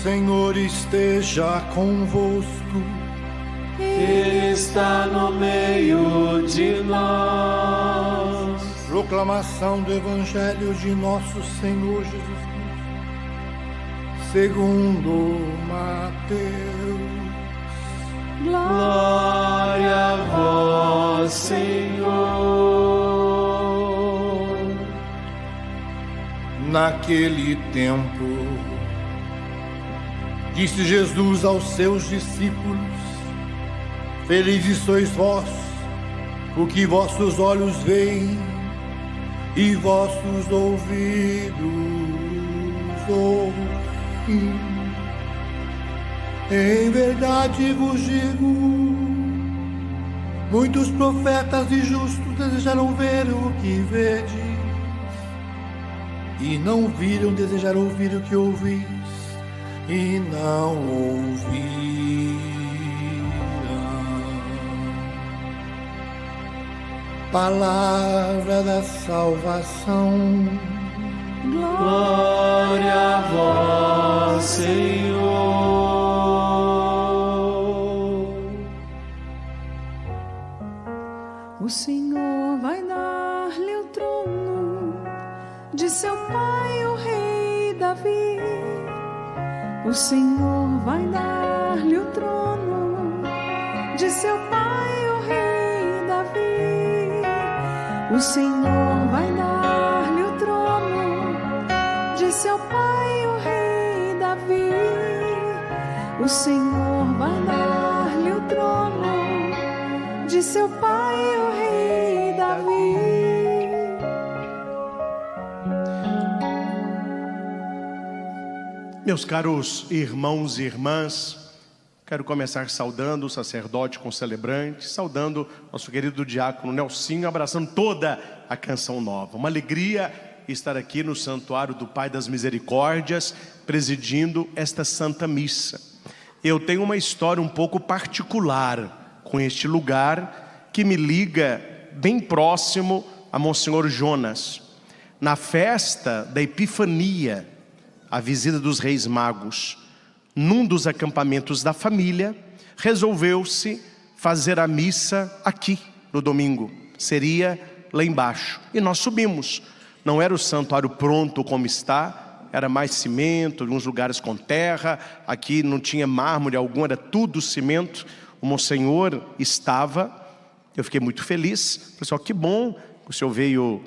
Senhor esteja convosco. Ele está no meio de nós. Proclamação do Evangelho de nosso Senhor Jesus Cristo, segundo Mateus. Glória a vós, Senhor. Naquele tempo, disse Jesus aos seus discípulos: Felizes sois vós, porque vossos olhos veem e vossos ouvidos ouvem. Em verdade vos digo, muitos profetas e justos desejaram ver o que vedes, e não viram, desejaram ouvir o que ouvis, e não ouviram. Palavra da salvação. Glória a vós, Senhor. O Senhor vai dar-lhe o trono de seu pai, o rei Davi. O Senhor vai dar-lhe o trono de seu pai, o rei Davi. O Senhor vai dar-lhe o trono de seu pai, o rei Davi. O Senhor vai dar-lhe o trono de seu pai, o rei Davi. Meus caros irmãos e irmãs, quero começar saudando o sacerdote concelebrante, saudando nosso querido diácono Nelsinho, abraçando toda a Canção Nova. Uma alegria estar aqui no Santuário do Pai das Misericórdias, presidindo esta Santa Missa. Eu tenho uma história um pouco particular com este lugar, que me liga bem próximo a Monsenhor Jonas. Na festa da Epifania, a visita dos Reis Magos, num dos acampamentos da família, resolveu-se fazer a missa aqui no domingo. Seria lá embaixo. E nós subimos. Não era o santuário pronto como está, era mais cimento, alguns lugares com terra. Aqui não tinha mármore algum, era tudo cimento. O Monsenhor estava, eu fiquei muito feliz. Pessoal, que bom que o senhor veio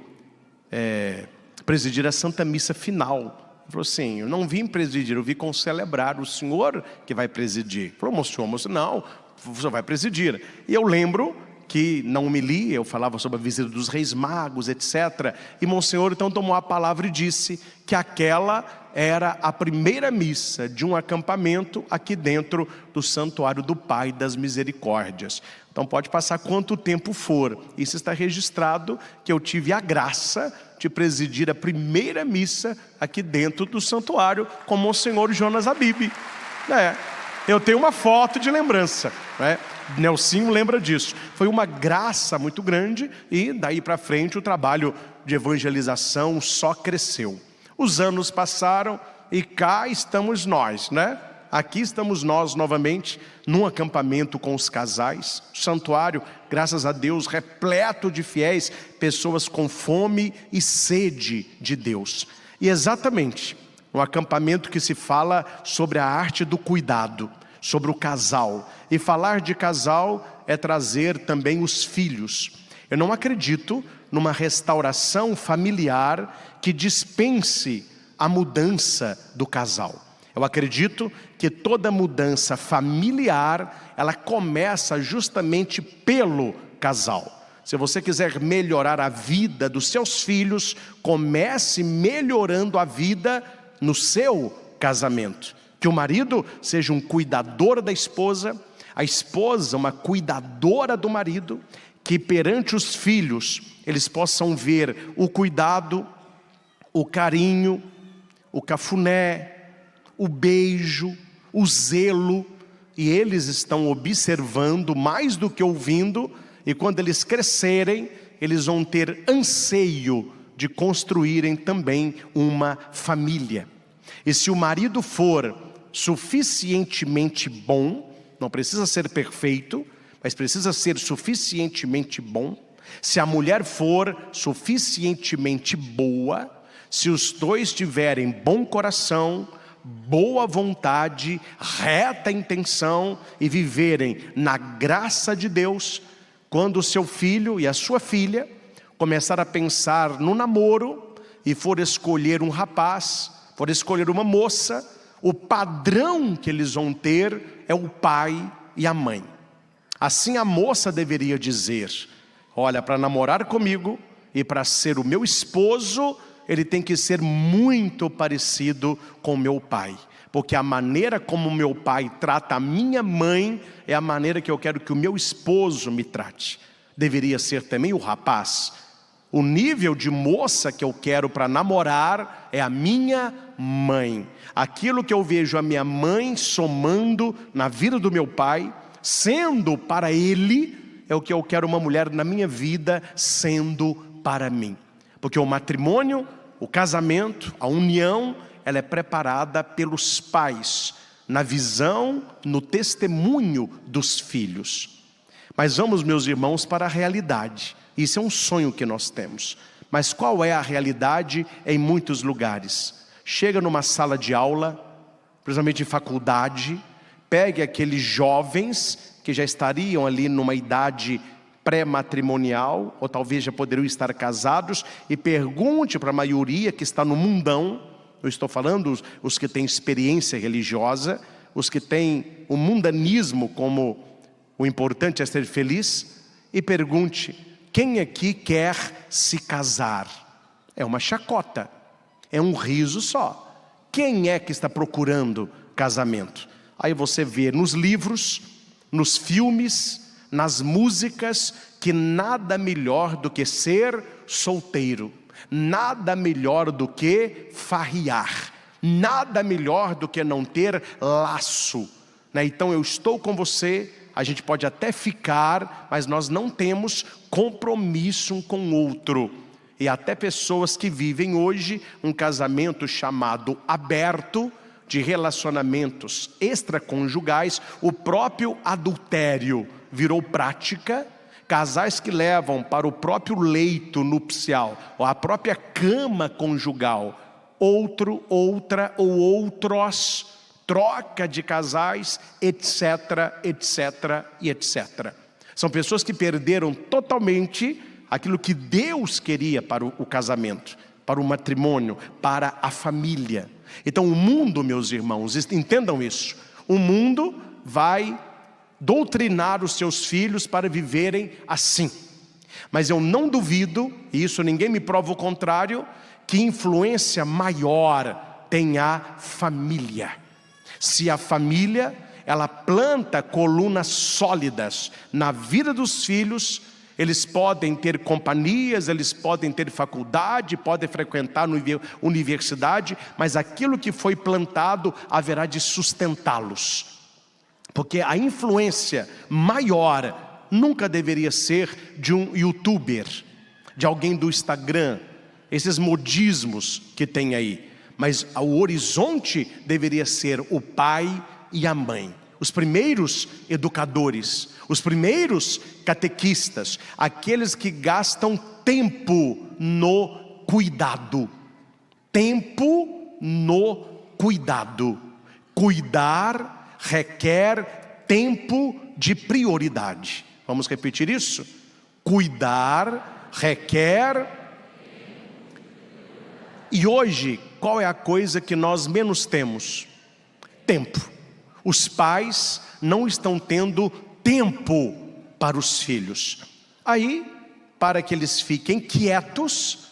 presidir a Santa Missa final. Ele falou assim: eu não vim presidir, eu vim concelebrar, o senhor que vai presidir. Ele falou: moço, não, o senhor vai presidir. E eu lembro que na homilia eu falava sobre a visita dos Reis Magos, etc. E Monsenhor então tomou a palavra e disse que aquela era a primeira missa de um acampamento aqui dentro do Santuário do Pai das Misericórdias. Então pode passar quanto tempo for, isso está registrado, que eu tive a graça de presidir a primeira missa aqui dentro do santuário com Monsenhor Jonas Abib. Eu tenho uma foto de lembrança, Nelsinho lembra disso. Foi uma graça muito grande e daí para frente o trabalho de evangelização só cresceu. Os anos passaram e cá estamos nós, Aqui estamos nós novamente num acampamento com os casais. O santuário, graças a Deus, repleto de fiéis, pessoas com fome e sede de Deus. E exatamente um acampamento que se fala sobre a arte do cuidado, sobre o casal. E falar de casal é trazer também os filhos. Eu não acredito numa restauração familiar que dispense a mudança do casal. Eu acredito que toda mudança familiar, ela começa justamente pelo casal. Se você quiser melhorar a vida dos seus filhos, comece melhorando a vida no seu casamento. Que o marido seja um cuidador da esposa, a esposa uma cuidadora do marido, que perante os filhos eles possam ver o cuidado, o carinho, o cafuné, o beijo, o zelo, e eles estão observando mais do que ouvindo, e quando eles crescerem, eles vão ter anseio de construírem também uma família. E se o marido for suficientemente bom, não precisa ser perfeito, mas precisa ser suficientemente bom, se a mulher for suficientemente boa, se os dois tiverem bom coração, boa vontade, reta intenção e viverem na graça de Deus, quando o seu filho e a sua filha começar a pensar no namoro e for escolher um rapaz, for escolher uma moça, o padrão que eles vão ter é o pai e a mãe. Assim a moça deveria dizer: olha, para namorar comigo e para ser o meu esposo, ele tem que ser muito parecido com meu pai, porque a maneira como meu pai trata a minha mãe é a maneira que eu quero que o meu esposo me trate. Deveria ser também o rapaz. O nível de moça que eu quero para namorar é a minha mãe. Aquilo que eu vejo a minha mãe somando na vida do meu pai, sendo para ele, é o que eu quero uma mulher na minha vida sendo para mim. Porque o matrimônio, o casamento, a união, ela é preparada pelos pais, na visão, no testemunho dos filhos. Mas vamos, meus irmãos, para a realidade. Isso é um sonho que nós temos. Mas qual é a realidade em muitos lugares? Chega numa sala de aula, principalmente em faculdade, pegue aqueles jovens que já estariam ali numa idade pré-matrimonial, ou talvez já poderiam estar casados, e pergunte para a maioria que está no mundão, eu estou falando os que têm experiência religiosa, os que têm o mundanismo como o importante é ser feliz, e pergunte: quem aqui quer se casar? É uma chacota, é um riso só. Quem é que está procurando casamento? Aí você vê nos livros, nos filmes, nas músicas, que nada melhor do que ser solteiro, nada melhor do que farriar, nada melhor do que não ter laço, né? Então eu estou com você, a gente pode até ficar, mas nós não temos compromisso um com o outro. E até pessoas que vivem hoje um casamento chamado aberto, de relacionamentos extraconjugais, o próprio adultério virou prática. Casais que levam para o próprio leito nupcial, ou a própria cama conjugal, outro, outra ou outros, troca de casais, etc, etc e etc. São pessoas que perderam totalmente aquilo que Deus queria para o casamento, para o matrimônio, para a família. Então o mundo, meus irmãos, entendam isso, o mundo vai doutrinar os seus filhos para viverem assim. Mas eu não duvido, e isso ninguém me prova o contrário, que influência maior tem a família. Se a família, ela planta colunas sólidas na vida dos filhos, eles podem ter companhias, eles podem ter faculdade, podem frequentar universidade, mas aquilo que foi plantado haverá de sustentá-los. Porque a influência maior nunca deveria ser de um youtuber, de alguém do Instagram, esses modismos que tem aí. Mas o horizonte deveria ser o pai e a mãe. Os primeiros educadores, os primeiros catequistas, aqueles que gastam tempo no cuidado. Tempo no cuidado. Cuidar requer tempo de prioridade. Vamos repetir isso? Cuidar requer. E hoje, qual é a coisa que nós menos temos? Tempo. Os pais não estão tendo tempo para os filhos. Aí, para que eles fiquem quietos,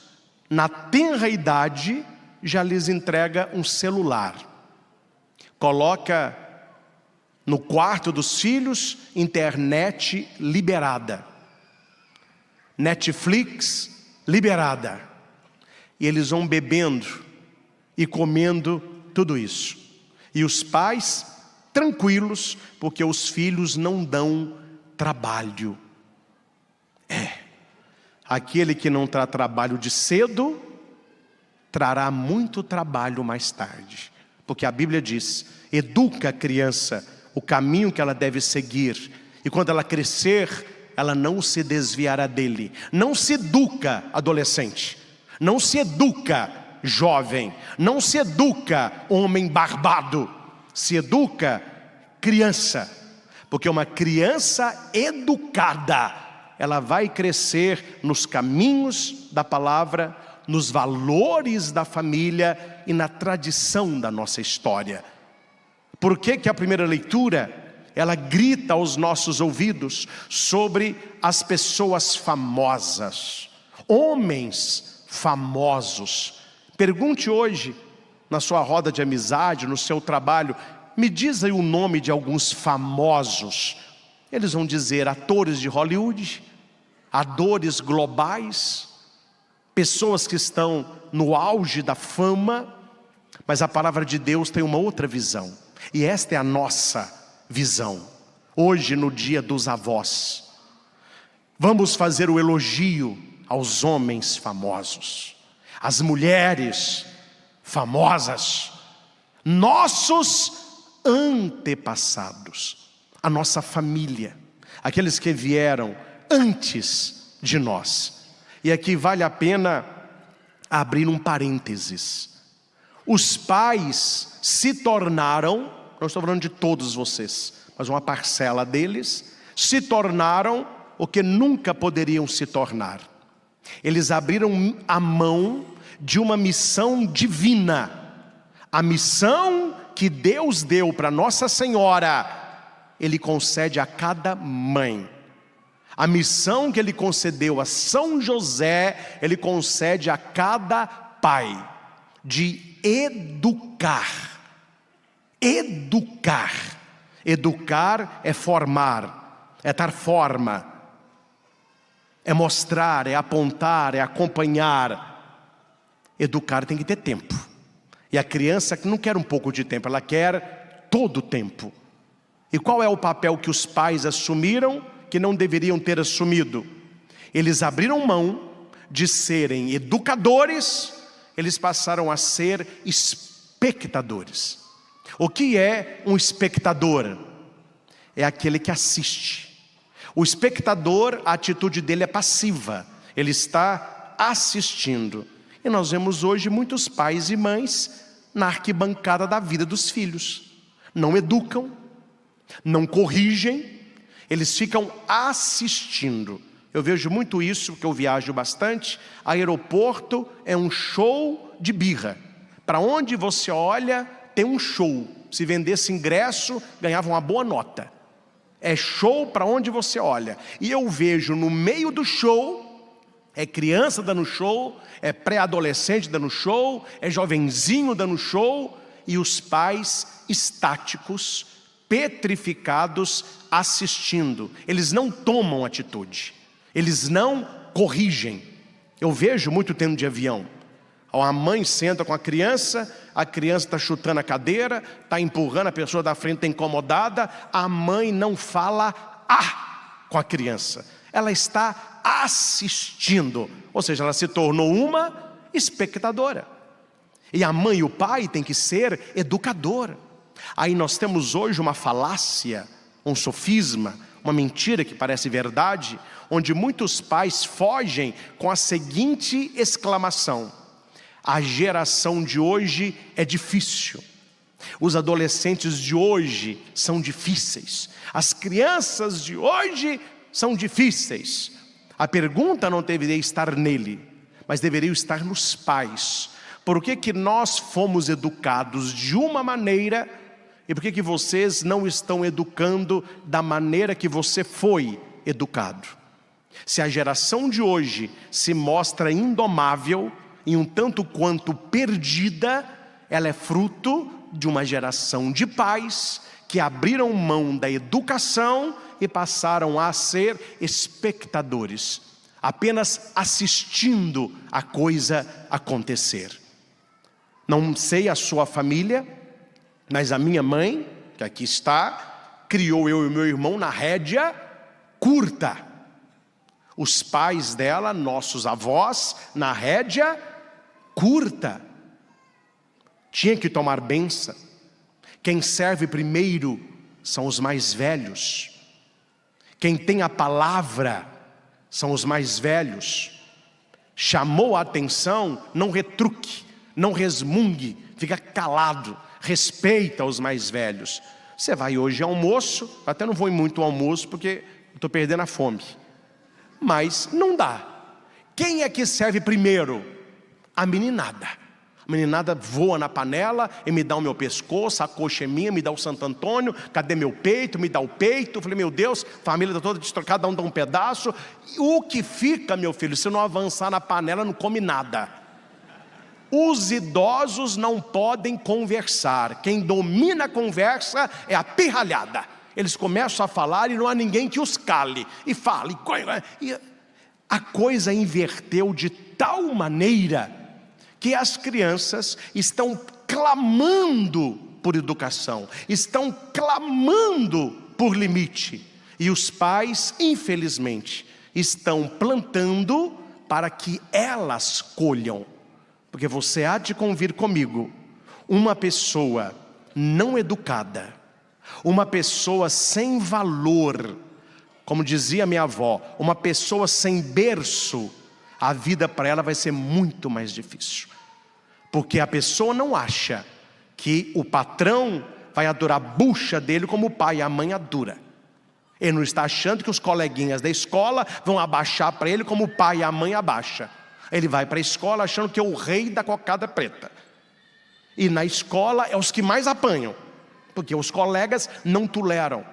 na tenra idade, já lhes entrega um celular. Coloca no quarto dos filhos, internet liberada. Netflix liberada. E eles vão bebendo e comendo tudo isso. E os pais tranquilos, porque os filhos não dão trabalho. Aquele que não traz trabalho de cedo, trará muito trabalho mais tarde. Porque a Bíblia diz: educa a criança o caminho que ela deve seguir, e quando ela crescer, ela não se desviará dele. Não se educa adolescente, não se educa jovem, não se educa homem barbado, se educa criança. Porque uma criança educada, ela vai crescer nos caminhos da palavra, nos valores da família e na tradição da nossa história. Por que a primeira leitura, ela grita aos nossos ouvidos sobre as pessoas famosas, homens famosos? Pergunte hoje, na sua roda de amizade, no seu trabalho, me diz aí o nome de alguns famosos. Eles vão dizer atores de Hollywood, atores globais, pessoas que estão no auge da fama. Mas a palavra de Deus tem uma outra visão, e esta é a nossa visão. Hoje, no dia dos avós, vamos fazer o elogio aos homens famosos, às mulheres famosas, nossos antepassados, a nossa família, aqueles que vieram antes de nós. E aqui vale a pena abrir um parênteses. Os pais se tornaram, não estou falando de todos vocês, mas uma parcela deles, se tornaram o que nunca poderiam se tornar. Eles abriram a mão de uma missão divina. A missão que Deus deu para Nossa Senhora, Ele concede a cada mãe. A missão que Ele concedeu a São José, Ele concede a cada pai, de educar. Educar. Educar é formar, é dar forma, é mostrar, é apontar, é acompanhar. Educar tem que ter tempo. E a criança não quer um pouco de tempo, ela quer todo o tempo. E qual é o papel que os pais assumiram, que não deveriam ter assumido? Eles abriram mão de serem educadores, eles passaram a ser espectadores. O que é um espectador? É aquele que assiste. O espectador, a atitude dele é passiva, ele está assistindo. E nós vemos hoje muitos pais e mães na arquibancada da vida dos filhos. Não educam, não corrigem, eles ficam assistindo. Eu vejo muito isso, porque eu viajo bastante. Aeroporto é um show de birra. Para onde você olha, tem um show. Se vendesse ingresso, ganhava uma boa nota. É show para onde você olha. E eu vejo no meio do show, é criança dando show, é pré-adolescente dando show, é jovenzinho dando show, e os pais estáticos, petrificados, assistindo. Eles não tomam atitude, eles não corrigem. Eu vejo muito tempo de avião. A mãe senta com a criança está chutando a cadeira, está empurrando, a pessoa da frente está incomodada, a mãe não fala com a criança, ela está assistindo, ou seja, ela se tornou uma espectadora. E a mãe e o pai têm que ser educador. Aí nós temos hoje uma falácia, um sofisma, uma mentira que parece verdade, onde muitos pais fogem com a seguinte exclamação: a geração de hoje é difícil, os adolescentes de hoje são difíceis, as crianças de hoje são difíceis. A pergunta não deveria estar nele, mas deveria estar nos pais. Por que nós fomos educados de uma maneira, e por que vocês não estão educando da maneira que você foi educado? Se a geração de hoje se mostra indomável e um tanto quanto perdida, ela é fruto de uma geração de pais que abriram mão da educação e passaram a ser espectadores, apenas assistindo a coisa acontecer. Não sei a sua família, mas a minha mãe, que aqui está, criou eu e meu irmão na rédea curta. Os pais dela, nossos avós, na rédea curta. tinha que tomar bênção. Quem serve primeiro são os mais velhos. Quem tem a palavra são os mais velhos. Chamou a atenção, não retruque, não resmungue, fica calado, respeita os mais velhos. Você vai hoje ao almoço, até não vou muito ao almoço porque estou perdendo a fome, mas não dá. Quem é que serve primeiro? A meninada. A meninada voa na panela e me dá o meu pescoço, a coxa é minha, me dá o Santo Antônio, cadê meu peito, me dá o peito. Eu falei, meu Deus, família está toda destrocada, cada um dá um pedaço. E o que fica, meu filho, se não avançar na panela, não come nada. Os idosos não podem conversar. Quem domina a conversa é a pirralhada. Eles começam a falar e não há ninguém que os cale. E fala, e a coisa inverteu de tal maneira que as crianças estão clamando por educação, estão clamando por limite. E os pais, infelizmente, estão plantando para que elas colham. Porque você há de convir comigo, uma pessoa não educada, uma pessoa sem valor, como dizia minha avó, uma pessoa sem berço, a vida para ela vai ser muito mais difícil. Porque a pessoa não acha que o patrão vai adorar a bucha dele como o pai e a mãe adora. Ele não está achando que os coleguinhas da escola vão abaixar para ele como o pai e a mãe abaixa. Ele vai para a escola achando que é o rei da cocada preta. E na escola é os que mais apanham, porque os colegas não toleram.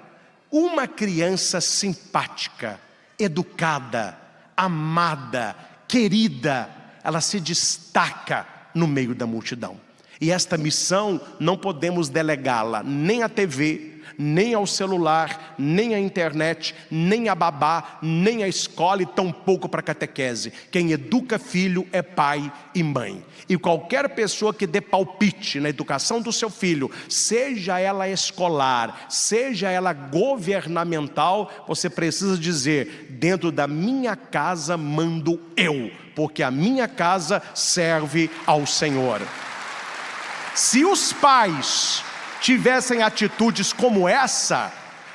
Uma criança simpática, educada, amada, querida, ela se destaca no meio da multidão. E esta missão não podemos delegá-la nem à TV, nem ao celular, nem à internet, nem a babá, nem à escola e tampouco para a catequese. Quem educa filho é pai e mãe. E qualquer pessoa que dê palpite na educação do seu filho, seja ela escolar, seja ela governamental, você precisa dizer, dentro da minha casa mando eu, porque a minha casa serve ao Senhor. Se os pais tivessem atitudes como essa,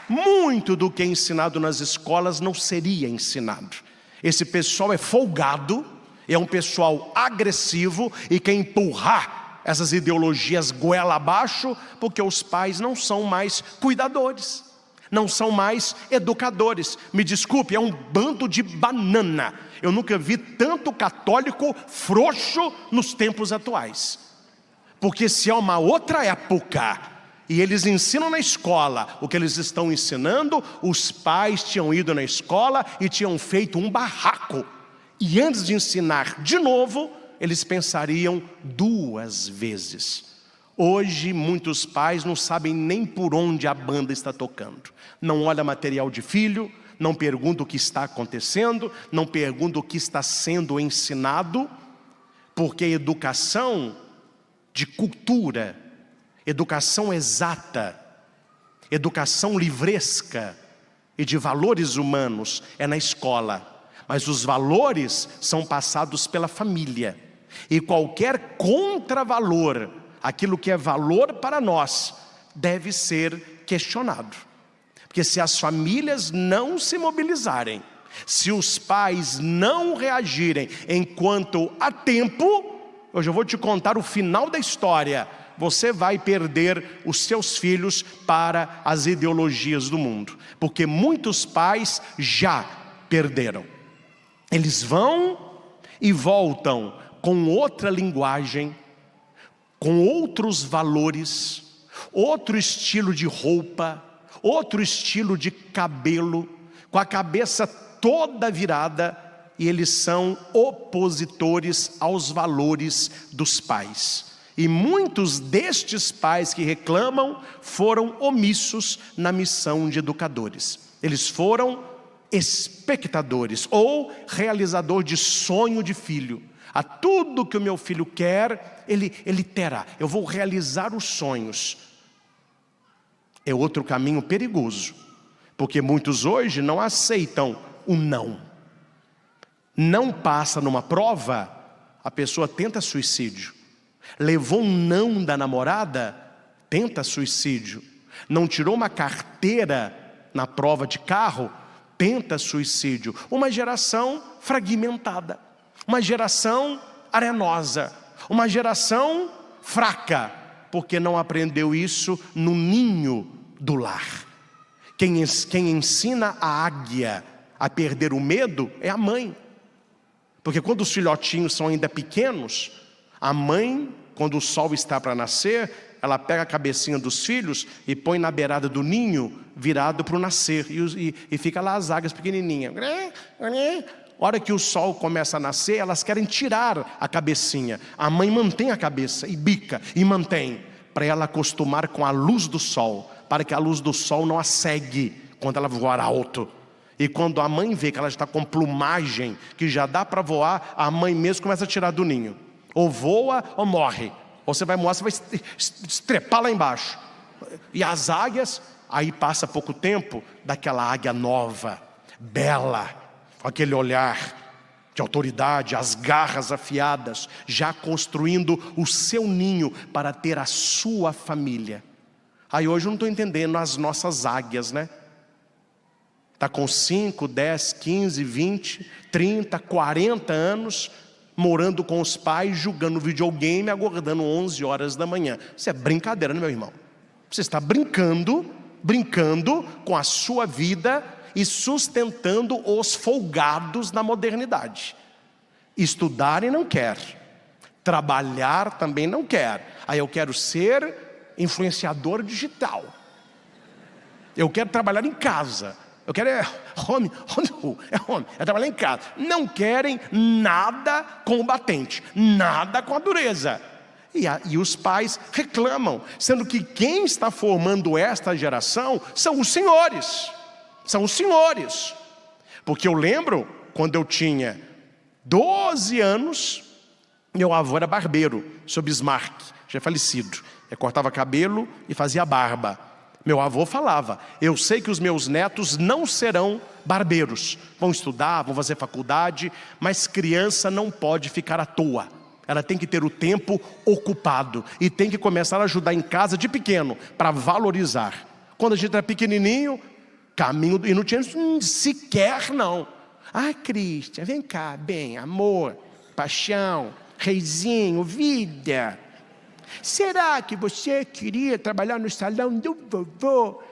muito do que é ensinado nas escolas não seria ensinado. Esse pessoal é folgado, é um pessoal agressivo e quer empurrar essas ideologias goela abaixo, porque os pais não são mais cuidadores, não são mais educadores. Me desculpe, é um bando de banana. Eu nunca vi tanto católico frouxo nos tempos atuais. Porque se há uma outra época e eles ensinam na escola o que eles estão ensinando, os pais tinham ido na escola e tinham feito um barraco. E antes de ensinar de novo, eles pensariam 2 vezes. Hoje muitos pais não sabem nem por onde a banda está tocando. Não olha material de filho, não pergunta o que está acontecendo, não pergunta o que está sendo ensinado, porque a educação de cultura, educação exata, educação livresca e de valores humanos é na escola. Mas os valores são passados pela família. E qualquer contravalor, aquilo que é valor para nós, deve ser questionado. Porque se as famílias não se mobilizarem, se os pais não reagirem enquanto há tempo, hoje eu vou te contar o final da história. Você vai perder os seus filhos para as ideologias do mundo. Porque muitos pais já perderam. Eles vão e voltam com outra linguagem, com outros valores, outro estilo de roupa, outro estilo de cabelo, com a cabeça toda virada. E eles são opositores aos valores dos pais. E muitos destes pais que reclamam foram omissos na missão de educadores. Eles foram espectadores ou realizador de sonho de filho. A tudo que o meu filho quer, ele terá. Eu vou realizar os sonhos. É outro caminho perigoso. Porque muitos hoje não aceitam o não. Não passa numa prova, a pessoa tenta suicídio. Levou um não da namorada, tenta suicídio. Não tirou uma carteira na prova de carro, tenta suicídio. Uma geração fragmentada, uma geração arenosa, uma geração fraca, porque não aprendeu isso no ninho do lar. Quem ensina a águia a perder o medo é a mãe. Porque quando os filhotinhos são ainda pequenos, a mãe, quando o sol está para nascer, ela pega a cabecinha dos filhos e põe na beirada do ninho, virado para o nascer. E fica lá as águias pequenininhas. A hora que o sol começa a nascer, elas querem tirar a cabecinha. A mãe mantém a cabeça e bica e mantém, para ela acostumar com a luz do sol, para que a luz do sol não a cegue quando ela voar alto. E quando a mãe vê que ela está com plumagem, que já dá para voar, a mãe mesmo começa a tirar do ninho. Ou voa ou morre. Ou você vai voar, você vai estrepar lá embaixo. E as águias, aí passa pouco tempo, daquela águia nova, bela, com aquele olhar de autoridade, as garras afiadas, já construindo o seu ninho para ter a sua família. Aí hoje eu não estou entendendo as nossas águias, né? Está com 5, 10, 15, 20, 30, 40 anos, morando com os pais, jogando videogame, acordando 11 horas da manhã. Isso é brincadeira, né, meu irmão? Você está brincando com a sua vida e sustentando os folgados na modernidade. Estudar e não quer, trabalhar também não quer. Aí eu quero ser influenciador digital. Eu quero trabalhar em casa. Eu quero home, é trabalhar em casa. Não querem nada com o batente, nada com a dureza. E os pais reclamam, sendo que quem está formando esta geração são os senhores. São os senhores. Porque eu lembro, quando eu tinha 12 anos, meu avô era barbeiro, seu Bismarck, já é falecido. Ele cortava cabelo e fazia barba. Meu avô falava, eu sei que os meus netos não serão barbeiros. Vão estudar, vão fazer faculdade, mas criança não pode ficar à toa. Ela tem que ter o tempo ocupado e tem que começar a ajudar em casa de pequeno, para valorizar. Quando a gente era pequenininho, caminho, e não tinha sequer não. Ah, Cristian, vem cá, bem, amor, paixão, reizinho, vida. Será que você queria trabalhar no salão do vovô?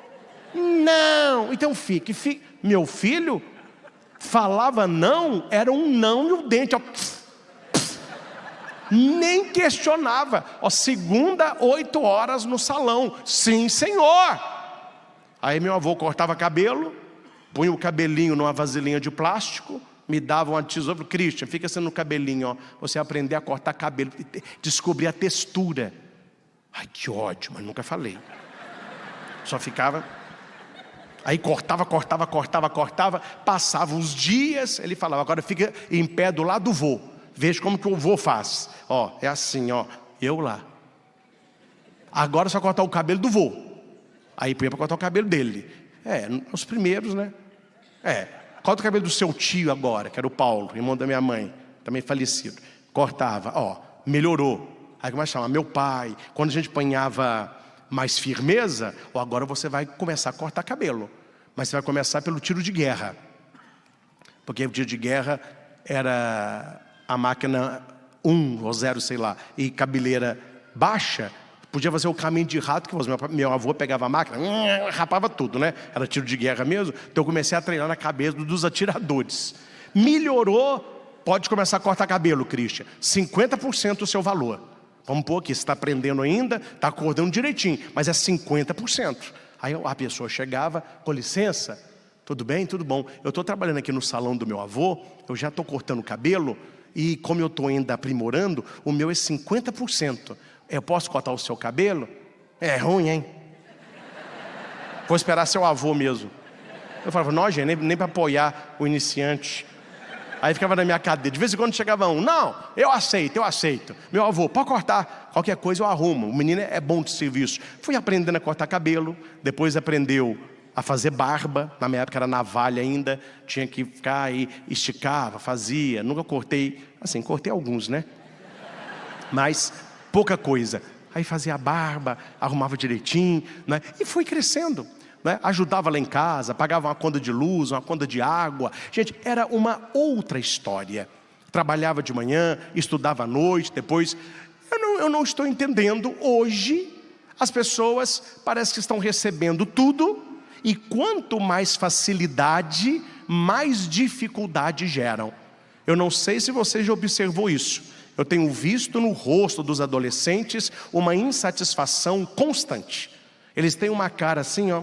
Não, então fique. Meu filho falava não, era um não e o dente, ó, nem questionava. Ó, segunda, 8 horas no salão. Sim, senhor. Aí meu avô cortava cabelo, punha o cabelinho numa vasilhinha de plástico, me dava uma tesoura. Cristian, fica assim no cabelinho, ó, você aprender a cortar cabelo, descobrir a textura. Ai, que ódio, mas nunca falei. Só ficava. Aí cortava. Passava os dias, ele falava, agora fica em pé do lado do vô. Veja como que o vô faz. Ó, é assim, ó, eu lá. Agora só cortar o cabelo do vô. Aí punha para cortar o cabelo dele. Os primeiros, né? Corta o cabelo do seu tio agora, que era o Paulo, irmão da minha mãe, também falecido. Cortava, ó, melhorou. Aí começa a chamar meu pai. Quando a gente apanhava mais firmeza, ó, agora você vai começar a cortar cabelo. Mas você vai começar pelo tiro de guerra. Porque o tiro de guerra era a máquina 1 ou 0, sei lá, e cabeleira baixa. Podia fazer o caminho de rato, que meu avô pegava a máquina, rapava tudo, né? Era tiro de guerra mesmo. Então eu comecei a treinar na cabeça dos atiradores. Melhorou, pode começar a cortar cabelo, Cristian. 50% do seu valor. Vamos pôr aqui, você está aprendendo ainda, está acordando direitinho, mas é 50%. Aí a pessoa chegava, com licença, tudo bem? Tudo bom. Eu estou trabalhando aqui no salão do meu avô, eu já estou cortando o cabelo, e como eu estou ainda aprimorando, o meu é 50%. Eu posso cortar o seu cabelo? É ruim, hein? Vou esperar seu avô mesmo. Eu falava, não, gente, nem para apoiar o iniciante. Aí ficava na minha cadeira. De vez em quando chegava um, não, eu aceito. Meu avô, pode cortar, qualquer coisa eu arrumo. O menino é bom de serviço. Fui aprendendo a cortar cabelo, depois aprendeu a fazer barba. Na minha época era navalha ainda, tinha que ficar aí, esticava, fazia. Nunca cortei, assim, cortei alguns, né? Mas pouca coisa. Aí fazia a barba, arrumava direitinho, né? E foi crescendo, né? Ajudava lá em casa, pagava uma conta de luz, uma conta de água. Gente, era uma outra história. Trabalhava de manhã, estudava à noite, depois... Eu não estou entendendo. Hoje, as pessoas parecem que estão recebendo tudo, e quanto mais facilidade, mais dificuldade geram. Eu não sei se você já observou isso. Eu tenho visto no rosto dos adolescentes uma insatisfação constante. Eles têm uma cara assim, ó.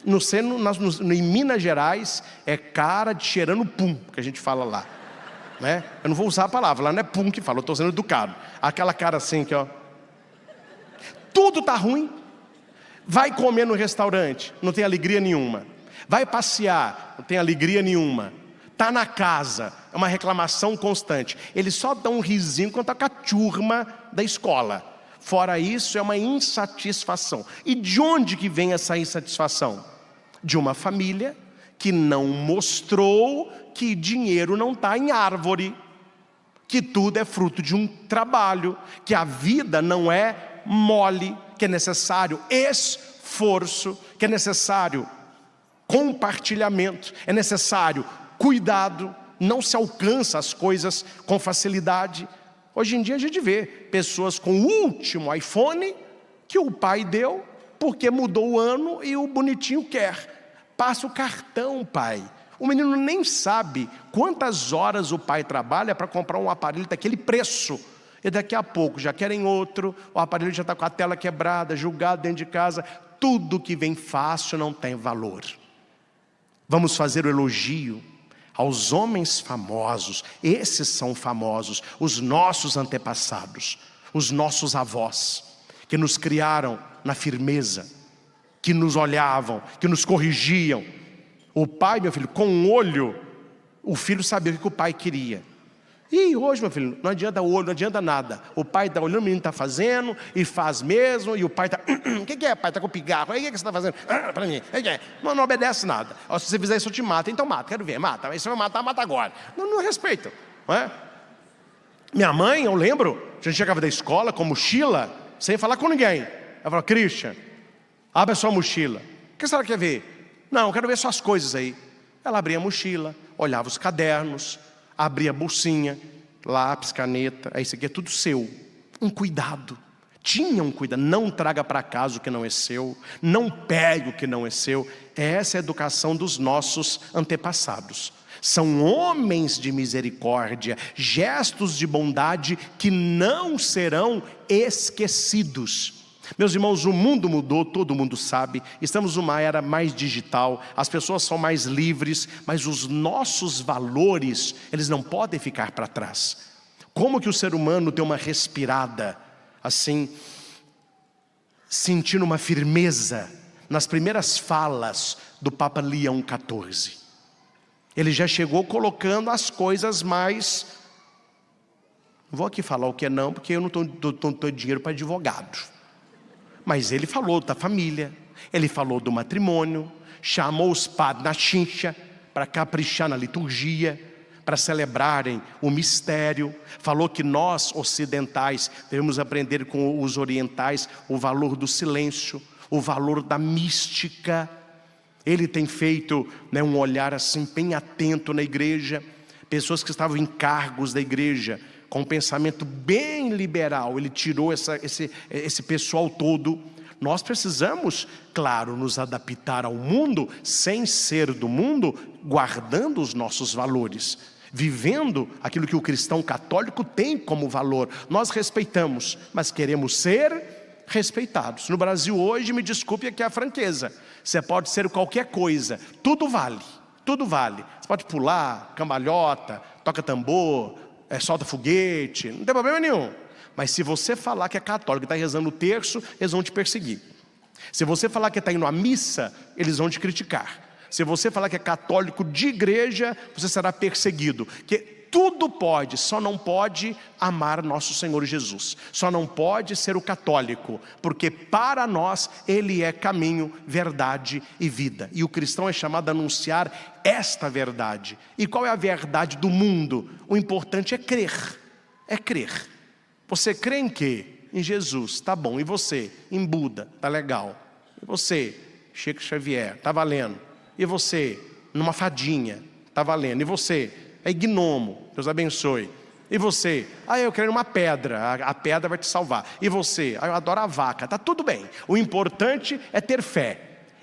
Em Minas Gerais, é cara de cheirando pum, que a gente fala lá. Né? Eu não vou usar a palavra, lá não é pum que fala, eu estou sendo educado. Aquela cara assim que, ó. Tudo está ruim. Vai comer no restaurante, não tem alegria nenhuma. Vai passear, não tem alegria nenhuma. Está na casa, é uma reclamação constante. Eles só dão um risinho quando está com a turma da escola. Fora isso, é uma insatisfação. E de onde que vem essa insatisfação? De uma família que não mostrou que dinheiro não está em árvore, que tudo é fruto de um trabalho, que a vida não é mole, que é necessário esforço, que é necessário compartilhamento, é necessário cuidado, não se alcança as coisas com facilidade. Hoje em dia a gente vê pessoas com o último iPhone que o pai deu, porque mudou o ano e o bonitinho quer. Passa o cartão, pai. O menino nem sabe quantas horas o pai trabalha para comprar um aparelho daquele preço. E daqui a pouco já querem outro, o aparelho já está com a tela quebrada, julgado dentro de casa. Tudo que vem fácil não tem valor. Vamos fazer o elogio aos homens famosos. Esses são famosos, os nossos antepassados, os nossos avós, que nos criaram na firmeza, que nos olhavam, que nos corrigiam. O pai, meu filho, com um olho, o filho sabia o que o pai queria. E hoje, meu filho, não adianta olho, não adianta nada. O pai está olhando, o menino está fazendo, e faz mesmo, e o pai está... O que é, pai? Está com pigarro? O que você está fazendo? Para mim. Não obedece nada. Se você fizer isso, eu te mato. Então mata, quero ver, mata. Aí você vai matar, mata agora. Não respeito. Não é? Minha mãe, eu lembro, a gente chegava da escola com mochila, sem falar com ninguém. Ela falou, Christian, abre a sua mochila. O que a senhora quer ver? Não, eu quero ver suas coisas aí. Ela abria a mochila, olhava os cadernos, abria a bolsinha, lápis, caneta. Isso aqui é tudo seu. Um cuidado. Tinha um cuidado. Não traga para casa o que não é seu. Não pegue o que não é seu. Essa é a educação dos nossos antepassados. São homens de misericórdia, gestos de bondade que não serão esquecidos. Meus irmãos, o mundo mudou, todo mundo sabe. Estamos numa era mais digital, as pessoas são mais livres, mas os nossos valores, eles não podem ficar para trás. Como que o ser humano tem uma respirada, assim, sentindo uma firmeza nas primeiras falas do Papa Leão XIV. Ele já chegou colocando as coisas mais... Não vou aqui falar o que é não, porque eu não tenho dinheiro para advogado. Mas ele falou da família, ele falou do matrimônio, chamou os padres na chincha para caprichar na liturgia, para celebrarem o mistério. Falou que nós ocidentais devemos aprender com os orientais o valor do silêncio, o valor da mística. Ele tem feito um olhar assim bem atento na igreja. Pessoas que estavam em cargos da igreja com um pensamento bem liberal, ele tirou esse pessoal todo. Nós precisamos, claro, nos adaptar ao mundo, sem ser do mundo, guardando os nossos valores, vivendo aquilo que o cristão católico tem como valor. Nós respeitamos, mas queremos ser respeitados. No Brasil hoje, me desculpe aqui a franqueza, você pode ser qualquer coisa, tudo vale, tudo vale. Você pode pular, cambalhota, toca tambor, solta foguete, não tem problema nenhum. Mas se você falar que é católico e está rezando o terço, eles vão te perseguir. Se você falar que está indo à missa, eles vão te criticar. Se você falar que é católico de igreja, você será perseguido. Que tudo pode, só não pode amar nosso Senhor Jesus. Só não pode ser o católico, porque para nós Ele é caminho, verdade e vida. E o cristão é chamado a anunciar esta verdade. E qual é a verdade do mundo? O importante é crer. É crer. Você crê em quê? Em Jesus, tá bom. E você? Em Buda, tá legal. E você? Chico Xavier, tá valendo. E você? Numa fadinha, tá valendo. E você? É gnomo, Deus abençoe. E você? Eu creio numa pedra, a pedra vai te salvar. E você? Eu adoro a vaca, tá tudo bem. O importante é ter fé.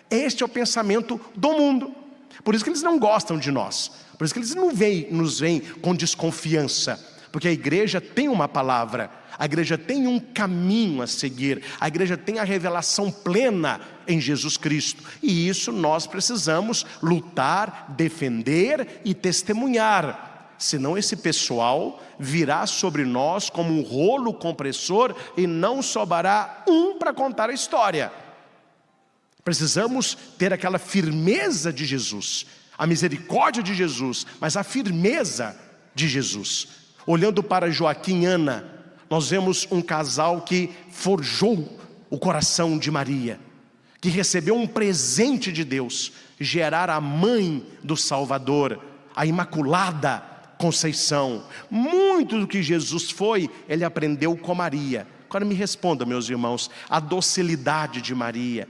Este é o pensamento do mundo. Por isso que eles não gostam de nós. Por isso que eles nos veem com desconfiança. Porque a igreja tem uma palavra, a igreja tem um caminho a seguir, a igreja tem a revelação plena em Jesus Cristo. E isso nós precisamos lutar, defender e testemunhar. Senão esse pessoal virá sobre nós como um rolo compressor e não sobrará um para contar a história. Precisamos ter aquela firmeza de Jesus, a misericórdia de Jesus, mas a firmeza de Jesus. Olhando para Joaquim e Ana, nós vemos um casal que forjou o coração de Maria, que recebeu um presente de Deus, gerar a mãe do Salvador, a Imaculada Conceição. Muito do que Jesus foi, ele aprendeu com Maria. Agora me responda, meus irmãos, a docilidade de Maria,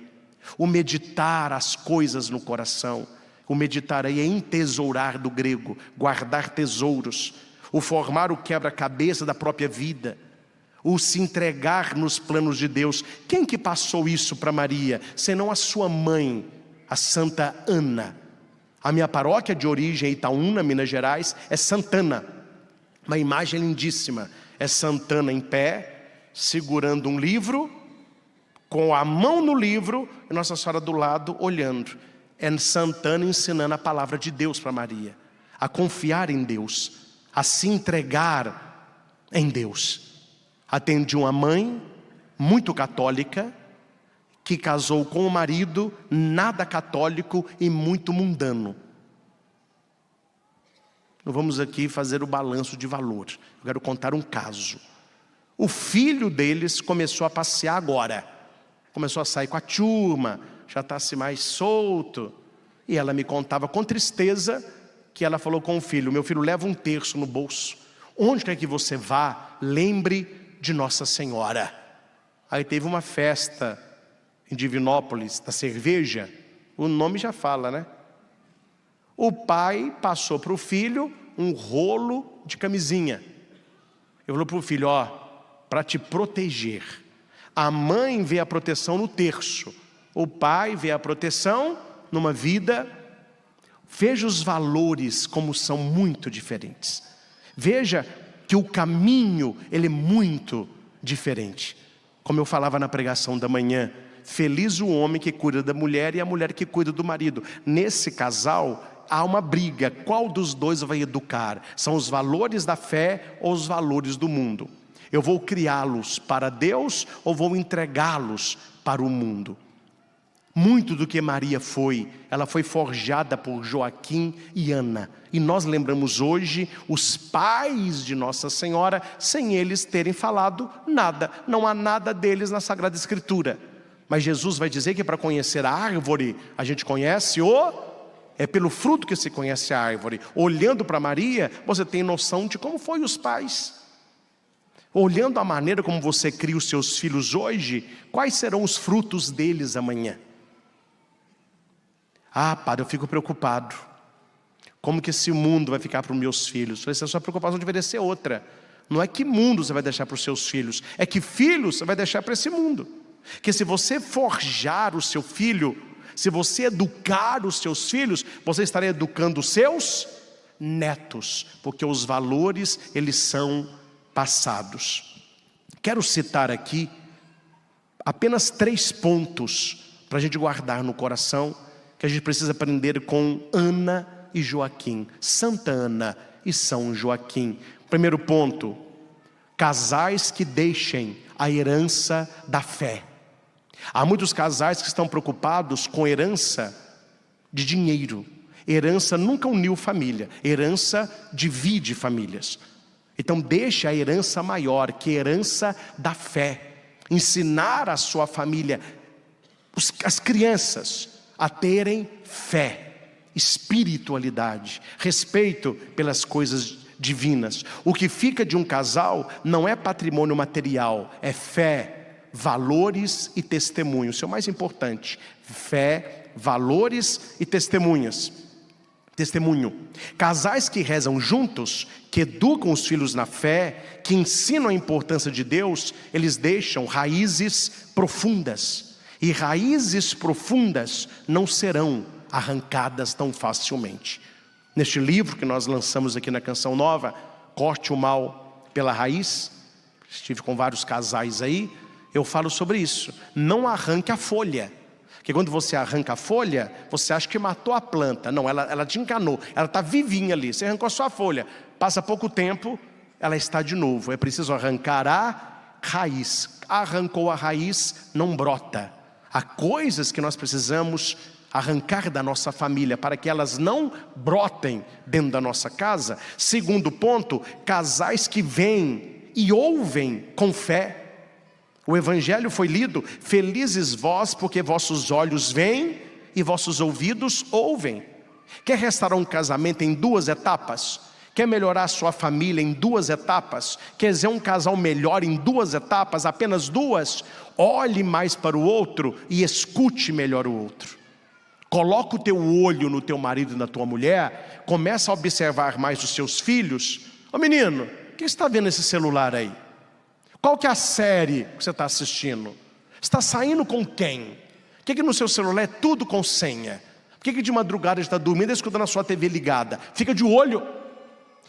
o meditar as coisas no coração. O meditar aí é entesourar do grego, guardar tesouros. O formar o quebra-cabeça da própria vida, o se entregar nos planos de Deus. Quem que passou isso para Maria, senão a sua mãe, a Santa Ana? A minha paróquia de origem, Itaúna, Minas Gerais, é Santana. Uma imagem lindíssima, é Santana em pé, segurando um livro, com a mão no livro, e Nossa Senhora do lado, olhando. É Santana ensinando a palavra de Deus para Maria, a confiar em Deus, a se entregar em Deus. Atendi uma mãe muito católica, que casou com um marido nada católico e muito mundano. Não vamos aqui fazer o balanço de valor, eu quero contar um caso. O filho deles começou a passear agora, começou a sair com a turma, já está assim mais solto, e ela me contava com tristeza, que ela falou com o filho: meu filho, leva um terço no bolso, onde quer que você vá, lembre de Nossa Senhora. Aí teve uma festa em Divinópolis, da cerveja, o nome já fala, né? O pai passou para o filho um rolo de camisinha. Ele falou para o filho: para te proteger. A mãe vê a proteção no terço, o pai vê a proteção numa vida. Veja os valores como são muito diferentes. Veja que o caminho, ele é muito diferente. Como eu falava na pregação da manhã, feliz o homem que cuida da mulher e a mulher que cuida do marido. Nesse casal há uma briga, qual dos dois vai educar? São os valores da fé ou os valores do mundo? Eu vou criá-los para Deus ou vou entregá-los para o mundo? Muito do que Maria foi, ela foi forjada por Joaquim e Ana. E nós lembramos hoje os pais de Nossa Senhora, sem eles terem falado nada. Não há nada deles na Sagrada Escritura. Mas Jesus vai dizer que para conhecer a árvore, a gente conhece é pelo fruto que se conhece a árvore. Olhando para Maria, você tem noção de como foi os pais. Olhando a maneira como você cria os seus filhos hoje, quais serão os frutos deles amanhã? Padre, eu fico preocupado. Como que esse mundo vai ficar para os meus filhos? A sua preocupação deveria ser outra. Não é que mundo você vai deixar para os seus filhos, é que filhos você vai deixar para esse mundo. Que se você forjar o seu filho, se você educar os seus filhos, você estará educando os seus netos, porque os valores, eles são passados. Quero citar aqui apenas 3 pontos para a gente guardar no coração, que a gente precisa aprender com Ana e Joaquim, Santa Ana e São Joaquim. Primeiro ponto: casais que deixem a herança da fé. Há muitos casais que estão preocupados com herança de dinheiro. Herança nunca uniu família, herança divide famílias. Então deixe a herança maior, que é a herança da fé. Ensinar a sua família, as crianças, a terem fé, espiritualidade, respeito pelas coisas divinas. O que fica de um casal não é patrimônio material, é fé, valores e testemunho. Isso é o mais importante. Fé, valores e testemunho. Casais que rezam juntos, que educam os filhos na fé, que ensinam a importância de Deus, eles deixam raízes profundas. E raízes profundas não serão arrancadas tão facilmente. Neste livro que nós lançamos aqui na Canção Nova, Corte o Mal pela Raiz, estive com vários casais aí, eu falo sobre isso. Não arranque a folha. Porque quando você arranca a folha, você acha que matou a planta. Não, ela te enganou. Ela está vivinha ali. Você arrancou a sua folha. Passa pouco tempo, ela está de novo. É preciso arrancar a raiz. Arrancou a raiz, não brota. Há coisas que nós precisamos arrancar da nossa família para que elas não brotem dentro da nossa casa. Segundo ponto, casais que veem e ouvem com fé. O Evangelho foi lido: felizes vós, porque vossos olhos veem e vossos ouvidos ouvem. Quer restaurar um casamento em 2 etapas? Quer melhorar a sua família em 2 etapas? Quer ser um casal melhor em 2 etapas, apenas 2? Olhe mais para o outro e escute melhor o outro. Coloca o teu olho no teu marido e na tua mulher, começa a observar mais os seus filhos. Ô menino, o que você está vendo nesse celular aí? Qual que é a série que você está assistindo? Você está saindo com quem? Por que no seu celular é tudo com senha? Por que de madrugada está dormindo e escutando a sua TV ligada? Fica de olho.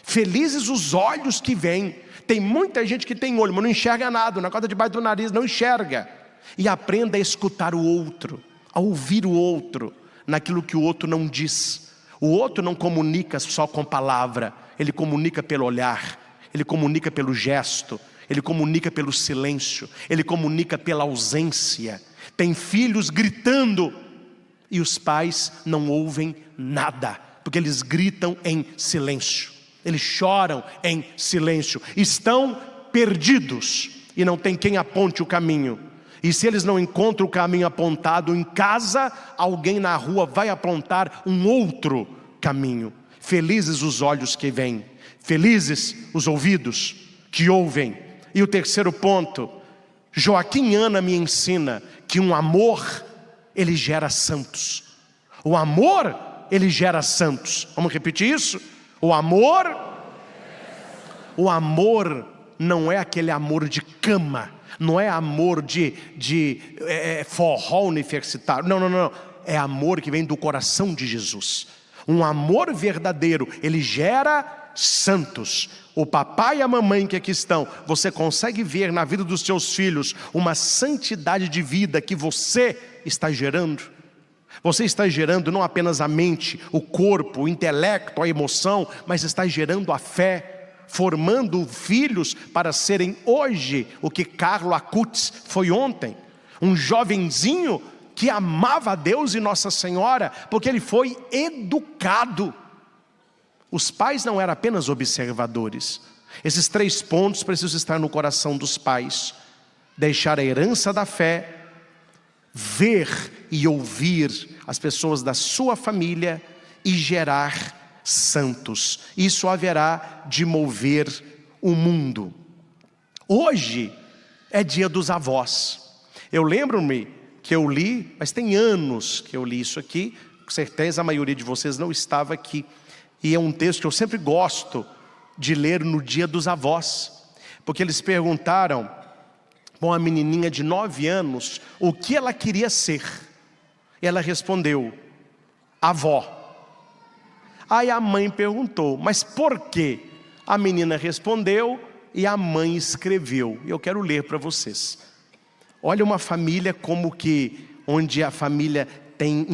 Felizes os olhos que veem. Tem muita gente que tem olho, mas não enxerga nada. Na corda debaixo do nariz não enxerga. E aprenda a escutar o outro, a ouvir o outro, naquilo que o outro não diz. O outro não comunica só com palavra. Ele comunica pelo olhar. Ele comunica pelo gesto. Ele comunica pelo silêncio, ele comunica pela ausência. Tem filhos gritando e os pais não ouvem nada, porque eles gritam em silêncio, eles choram em silêncio, estão perdidos e não tem quem aponte o caminho. E se eles não encontram o caminho apontado em casa, alguém na rua vai apontar um outro caminho. Felizes os olhos que veem, felizes os ouvidos que ouvem. E o terceiro ponto, Joaquim Ana me ensina que um amor, ele gera santos. O amor, ele gera santos. Vamos repetir isso? O amor não é aquele amor de cama, não é amor de forró universitário. Não. É amor que vem do coração de Jesus. Um amor verdadeiro, ele gera santos. O papai e a mamãe que aqui estão, você consegue ver na vida dos seus filhos uma santidade de vida que você está gerando? Você está gerando não apenas a mente, o corpo, o intelecto, a emoção, mas está gerando a fé, formando filhos para serem hoje o que Carlo Acutis foi ontem. Um jovenzinho que amava a Deus e Nossa Senhora, porque ele foi educado. Os pais não eram apenas observadores. Esses 3 pontos precisam estar no coração dos pais. Deixar a herança da fé, ver e ouvir as pessoas da sua família e gerar santos. Isso haverá de mover o mundo. Hoje é dia dos avós. Eu lembro-me que eu li, mas tem anos que eu li isso aqui, com certeza a maioria de vocês não estava aqui. E é um texto que eu sempre gosto de ler no dia dos avós, porque eles perguntaram para uma menininha de 9 anos o que ela queria ser. E ela respondeu: avó. Aí a mãe perguntou: mas por quê? A menina respondeu e a mãe escreveu. E eu quero ler para vocês. Olha uma família como que, onde a família tem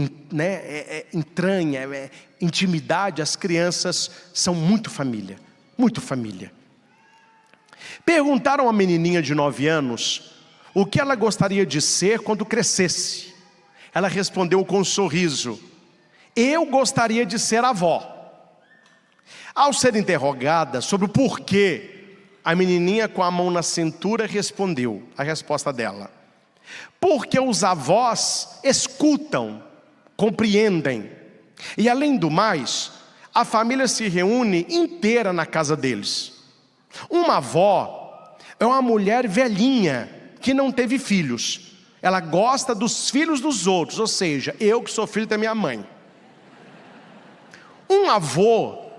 entranha, intimidade, as crianças são muito família, muito família. Perguntaram a menininha de 9 anos o que ela gostaria de ser quando crescesse. Ela respondeu com um sorriso: eu gostaria de ser avó. Ao ser interrogada sobre o porquê, a menininha com a mão na cintura respondeu a resposta dela: porque os avós escutam, compreendem. E além do mais, a família se reúne inteira na casa deles. Uma avó é uma mulher velhinha que não teve filhos. Ela gosta dos filhos dos outros, ou seja, eu que sou filho da minha mãe. Um avô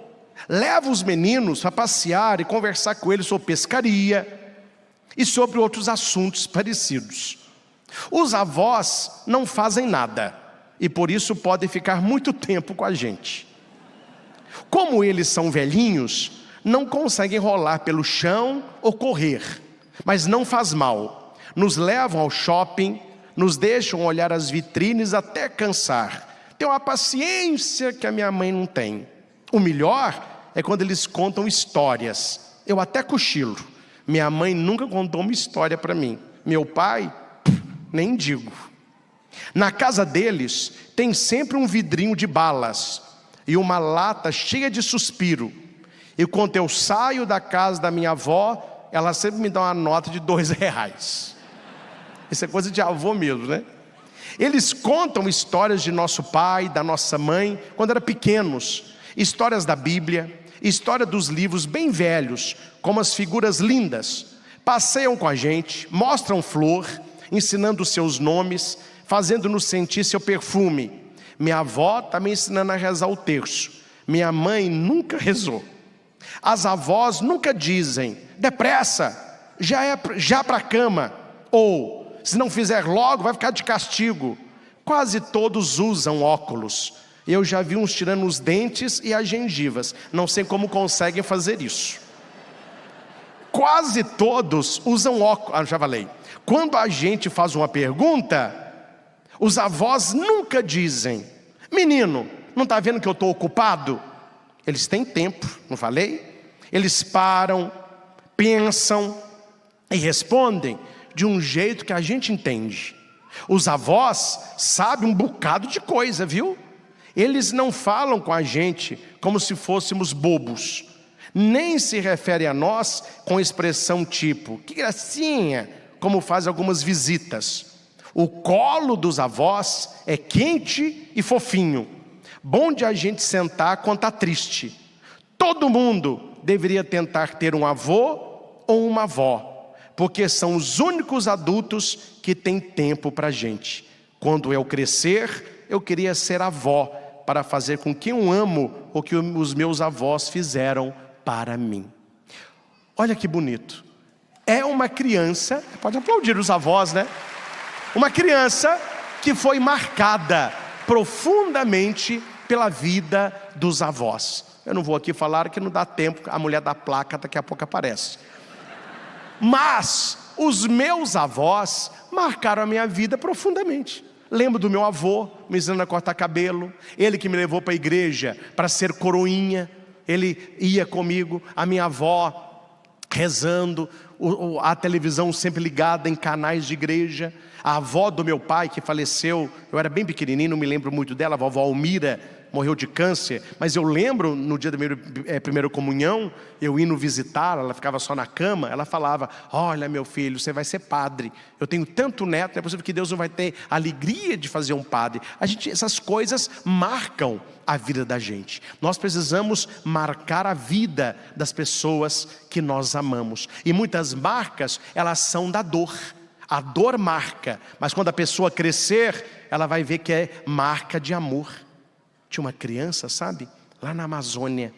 leva os meninos para passear e conversar com eles sobre pescaria e sobre outros assuntos parecidos. Os avós não fazem nada e por isso podem ficar muito tempo com a gente. Como eles são velhinhos, não conseguem rolar pelo chão ou correr, mas não faz mal. Nos levam ao shopping, nos deixam olhar as vitrines até cansar. Tem uma paciência que a minha mãe não tem. O melhor é quando eles contam histórias. Eu até cochilo. Minha mãe nunca contou uma história para mim. Meu pai, nem digo. Na casa deles tem sempre um vidrinho de balas e uma lata cheia de suspiro. E quando eu saio da casa da minha avó, ela sempre me dá uma nota de R$2. Isso é coisa de avô mesmo, né? Eles contam histórias de nosso pai, da nossa mãe, quando eram pequenos. Histórias da Bíblia, história dos livros bem velhos, como as figuras lindas. Passeiam com a gente, mostram flor, ensinando os seus nomes, fazendo-nos sentir seu perfume. Minha avó está me ensinando a rezar o terço. Minha mãe nunca rezou. As avós nunca dizem, depressa, já para a cama. Ou, se não fizer logo, vai ficar de castigo. Quase todos usam óculos. Eu já vi uns tirando os dentes e as gengivas. Não sei como conseguem fazer isso. Quase todos usam óculos. Já falei. Quando a gente faz uma pergunta, os avós nunca dizem, menino, não está vendo que eu estou ocupado? Eles têm tempo, não falei? Eles param, pensam e respondem de um jeito que a gente entende. Os avós sabem um bocado de coisa, viu? Eles não falam com a gente como se fôssemos bobos. Nem se referem a nós com expressão tipo, que gracinha, como faz algumas visitas. O colo dos avós é quente e fofinho. Bom de a gente sentar quando está triste. Todo mundo deveria tentar ter um avô ou uma avó, porque são os únicos adultos que têm tempo para a gente. Quando eu crescer, eu queria ser avó, para fazer com que eu amo o que os meus avós fizeram para mim. Olha que bonito. É uma criança, pode aplaudir os avós, né? Uma criança que foi marcada profundamente pela vida dos avós. Eu não vou aqui falar que não dá tempo, a mulher da placa daqui a pouco aparece. Mas os meus avós marcaram a minha vida profundamente. Lembro do meu avô me ensinando a cortar cabelo, ele que me levou para a igreja para ser coroinha, ele ia comigo, a minha avó rezando, a televisão sempre ligada em canais de igreja, a avó do meu pai que faleceu, eu era bem pequenininho, não me lembro muito dela, a vovó Almira, morreu de câncer, mas eu lembro no dia da minha primeira comunhão, eu indo visitá-la, ela ficava só na cama, ela falava, olha meu filho, você vai ser padre, eu tenho tanto neto, não é possível que Deus não vai ter alegria de fazer um padre. Essas coisas marcam a vida da gente. Nós precisamos marcar a vida das pessoas que nós amamos, e muitas marcas, elas são da dor. A dor marca, mas quando a pessoa crescer, ela vai ver que é marca de amor. Tinha uma criança, sabe? Lá na Amazônia.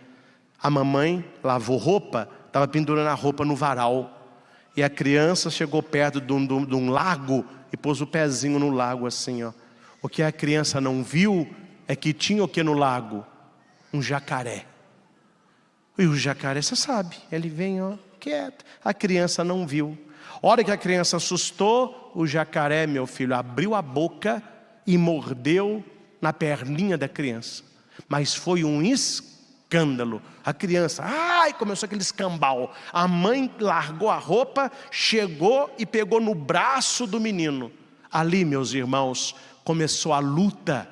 A mamãe lavou roupa, estava pendurando a roupa no varal. E a criança chegou perto de um lago e pôs o pezinho no lago assim, ó. O que a criança não viu é que tinha o que no lago? Um jacaré. E o jacaré, você sabe, ele vem, ó, quieto. A criança não viu. A hora que a criança assustou, o jacaré, meu filho, abriu a boca e mordeu na perninha da criança. Mas foi um escândalo. A criança, começou aquele escambau. A mãe largou a roupa, chegou e pegou no braço do menino. Ali, meus irmãos, começou a luta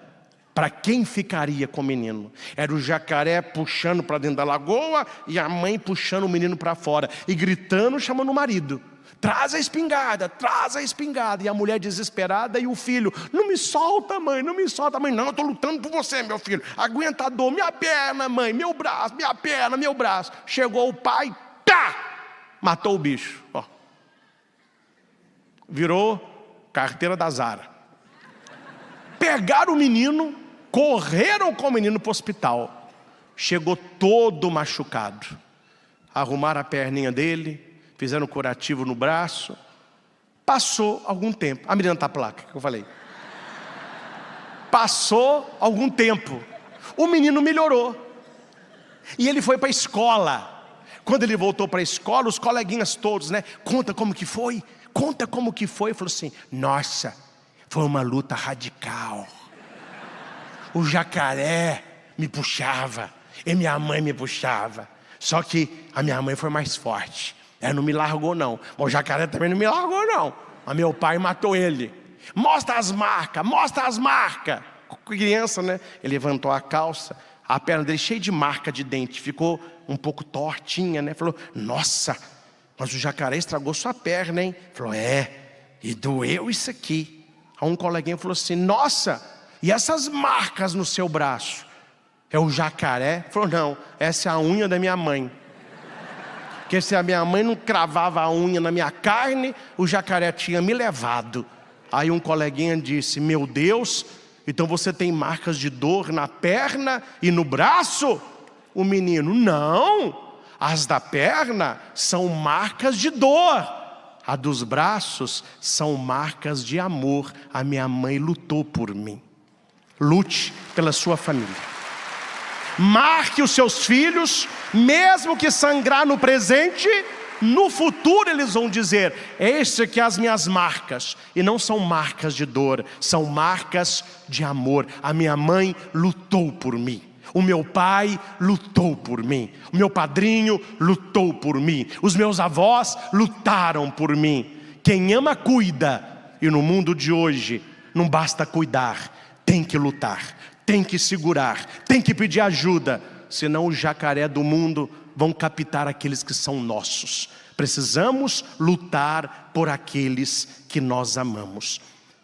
para quem ficaria com o menino. Era o jacaré puxando para dentro da lagoa e a mãe puxando o menino para fora e gritando, chamando o marido. traz a espingarda, traz a espingarda. E a mulher desesperada e o filho, não me solta mãe, não me solta mãe. Não, eu estou lutando por você meu filho, aguenta a dor, minha perna mãe, meu braço, minha perna, meu braço. Chegou o pai, tá, matou o bicho, ó. Virou carteira da Zara. Pegaram o menino, correram com o menino para o hospital. Chegou todo machucado. Arrumaram a perninha dele, fizeram curativo no braço. Passou algum tempo. A menina tá a placa que eu falei. Passou algum tempo. O menino melhorou. E ele foi para a escola. Quando ele voltou para a escola, os coleguinhas todos, né? Conta como que foi. Conta como que foi. Falou assim, nossa, foi uma luta radical. O jacaré me puxava e minha mãe me puxava. Só que a minha mãe foi mais forte. Ela não me largou não. Mas o jacaré também não me largou não. Mas meu pai matou ele. Mostra as marcas, mostra as marcas. Criança, né? Ele levantou a calça. A perna dele cheia de marca de dente. Ficou um pouco tortinha, né? Falou, nossa, mas o jacaré estragou sua perna, hein? Falou, e doeu isso aqui. Aí um coleguinha falou assim, nossa, e essas marcas no seu braço? É o jacaré? Falou, não, essa é a unha da minha mãe. Porque se a minha mãe não cravava a unha na minha carne, o jacaré tinha me levado. Aí um coleguinha disse, meu Deus, então você tem marcas de dor na perna e no braço? O menino, não, as da perna são marcas de dor. A dos braços são marcas de amor. A minha mãe lutou por mim. Lute pela sua família. Marque os seus filhos, mesmo que sangrar no presente, no futuro eles vão dizer, este aqui é as minhas marcas. E não são marcas de dor, são marcas de amor. A minha mãe lutou por mim. O meu pai lutou por mim. O meu padrinho lutou por mim. Os meus avós lutaram por mim. Quem ama, cuida. E no mundo de hoje, não basta cuidar, tem que lutar, tem que segurar, tem que pedir ajuda. Senão o jacaré do mundo vão captar aqueles que são nossos. Precisamos lutar por aqueles que nós amamos.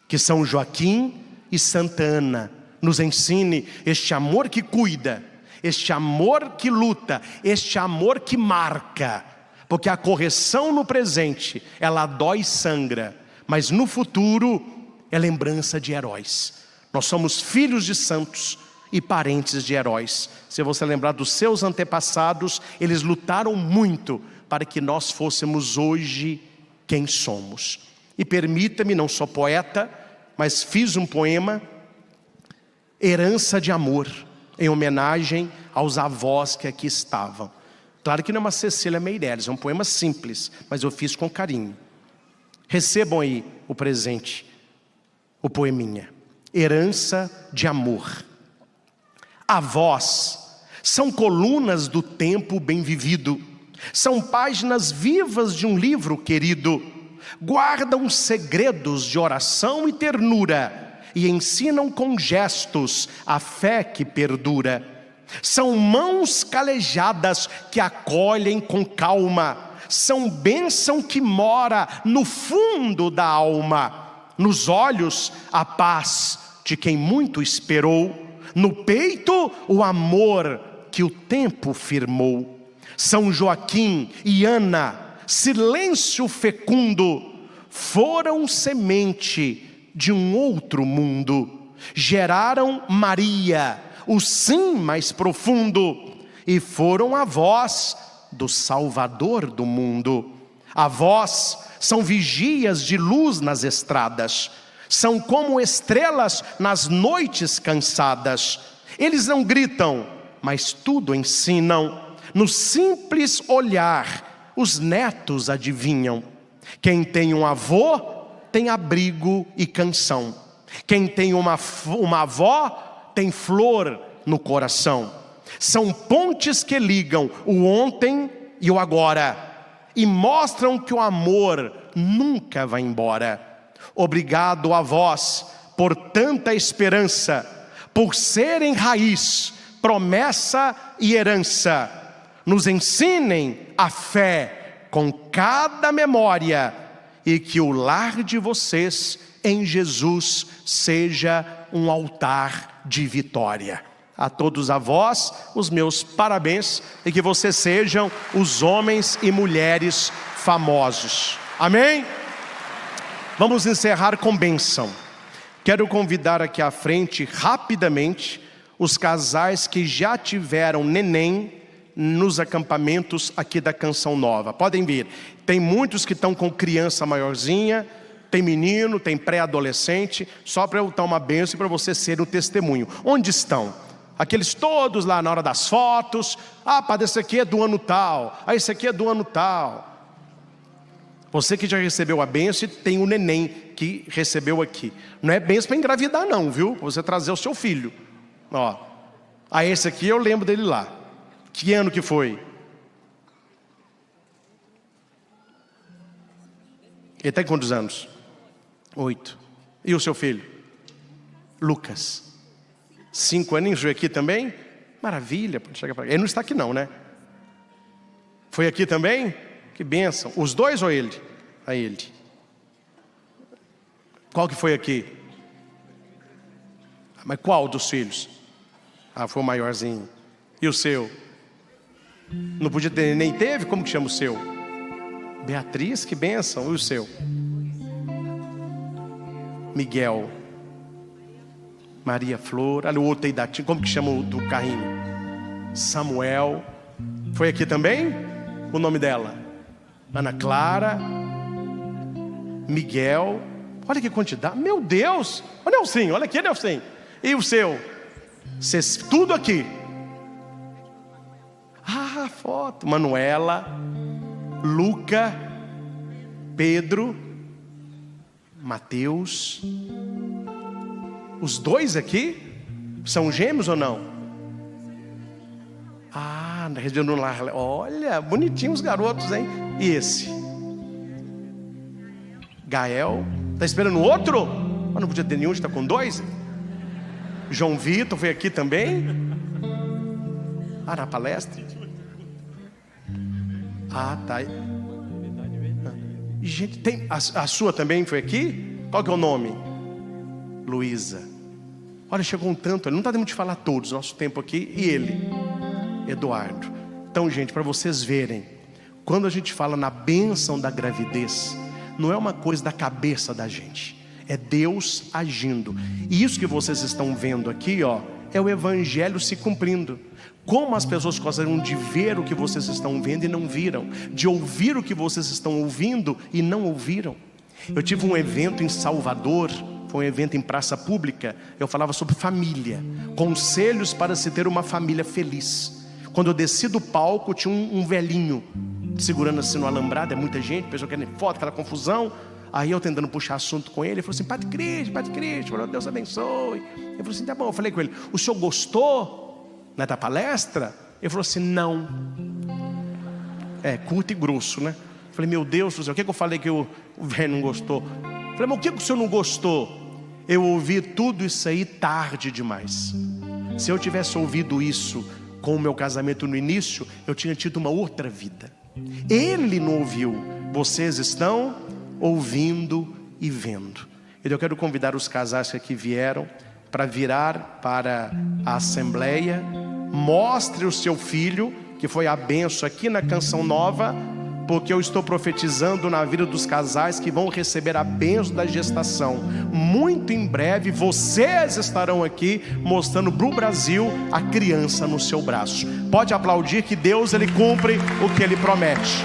Que São Joaquim e Santa Ana nos ensine este amor que cuida, este amor que luta, este amor que marca. Porque a correção no presente, ela dói e sangra, mas no futuro é lembrança de heróis. Nós somos filhos de santos e parentes de heróis. Se você lembrar dos seus antepassados, eles lutaram muito para que nós fôssemos hoje quem somos. E permita-me, não sou poeta, mas fiz um poema, Herança de Amor, em homenagem aos avós que aqui estavam. Claro que não é uma Cecília Meirelles, é um poema simples, mas eu fiz com carinho. Recebam aí o presente, o poeminha. Herança de Amor. Avós são colunas do tempo bem vivido, são páginas vivas de um livro querido, guardam segredos de oração e ternura, e ensinam com gestos a fé que perdura. São mãos calejadas que acolhem com calma, são bênção que mora no fundo da alma. Nos olhos a paz de quem muito esperou, no peito o amor que o tempo firmou. São Joaquim e Ana, silêncio fecundo, foram semente de um outro mundo. Geraram Maria, o sim mais profundo, e foram avós do Salvador do mundo. Avós são vigias de luz nas estradas, são como estrelas nas noites cansadas. Eles não gritam, mas tudo ensinam. No simples olhar, os netos adivinham. Quem tem um avô, tem abrigo e canção. Quem tem uma avó, tem flor no coração. São pontes que ligam o ontem e o agora, e mostram que o amor nunca vai embora. Obrigado a vós por tanta esperança, por serem raiz, promessa e herança. Nos ensinem a fé com cada memória e que o lar de vocês em Jesus seja um altar de vitória. A todos a vós, os meus parabéns, e que vocês sejam os homens e mulheres famosos. Amém? Vamos encerrar com bênção. Quero convidar aqui à frente, rapidamente, os casais que já tiveram neném nos acampamentos aqui da Canção Nova. Podem vir. Tem muitos que estão com criança maiorzinha, tem menino, tem pré-adolescente, só para eu dar uma bênção e para você ser um testemunho. Onde estão? Aqueles todos lá na hora das fotos. Ah, padre, esse aqui é do ano tal. Ah, esse aqui é do ano tal. Você que já recebeu a bênção, tem um neném que recebeu aqui. Não é bênção para engravidar não, viu? Para você trazer o seu filho. Ó. Ah, esse aqui eu lembro dele lá. Que ano que foi? Ele tem quantos anos? 8. E o seu filho? Lucas. 5 aninhos, foi aqui também? Maravilha, pode chegar para cá. Ele não está aqui não, né? Foi aqui também? Que bênção. Os dois ou ele? A ele. Qual que foi aqui? Mas qual dos filhos? Ah, foi o maiorzinho. E o seu? Não podia ter, nem teve? Como que chama o seu? Beatriz, que bênção. E o seu? Miguel. Maria Flor. Olha o outro aí da... Como que chama o do carrinho? Samuel. Foi aqui também? O nome dela? Ana Clara. Miguel. Olha que quantidade. Meu Deus. Olha o Nelson. Olha aqui, Nelson. E o seu? Cês, tudo aqui. Ah, foto. Manuela. Luca. Pedro. Mateus. Os dois aqui são gêmeos ou não? Ah, na região do lar. Olha, bonitinhos os garotos, hein? E esse? Gael. Está esperando outro? Mas não podia ter nenhum, está com 2? João Vitor foi aqui também? Ah, na palestra? Ah, tá. Gente, tem a sua também foi aqui? Qual que é o nome? Luísa. Olha, chegou um tanto, não está dando de falar todos, nosso tempo aqui. E ele? Eduardo. Então, gente, para vocês verem, quando a gente fala na bênção da gravidez, não é uma coisa da cabeça da gente, é Deus agindo. E isso que vocês estão vendo aqui, ó, é o evangelho se cumprindo. Como as pessoas gostariam de ver o que vocês estão vendo e não viram, de ouvir o que vocês estão ouvindo e não ouviram. Eu tive um evento em Salvador, foi um evento em praça pública. Eu falava sobre família, conselhos para se ter uma família feliz. Quando eu desci do palco, tinha um velhinho segurando assim no alambrado, é muita gente, pessoa querendo foto, aquela confusão. Aí eu tentando puxar assunto com ele, ele falou assim: Padre Cristo, falou, Deus abençoe. Eu falei assim: tá bom. Eu falei com ele: o senhor gostou, né, da palestra? Ele falou assim: não. É, curto e grosso, né? Eu falei: meu Deus do céu, o que eu falei que o velho não gostou? Eu falei: mas o que o senhor não gostou? Eu ouvi tudo isso aí tarde demais. Se eu tivesse ouvido isso com o meu casamento no início, eu tinha tido uma outra vida. Ele não ouviu, vocês estão ouvindo e vendo. Eu quero convidar os casais que aqui vieram para virar para a assembleia. Mostre o seu filho, que foi a bênção aqui na Canção Nova, porque eu estou profetizando na vida dos casais que vão receber a bênção da gestação. Muito em breve vocês estarão aqui mostrando para o Brasil a criança no seu braço. Pode aplaudir, que Deus ele cumpre o que ele promete.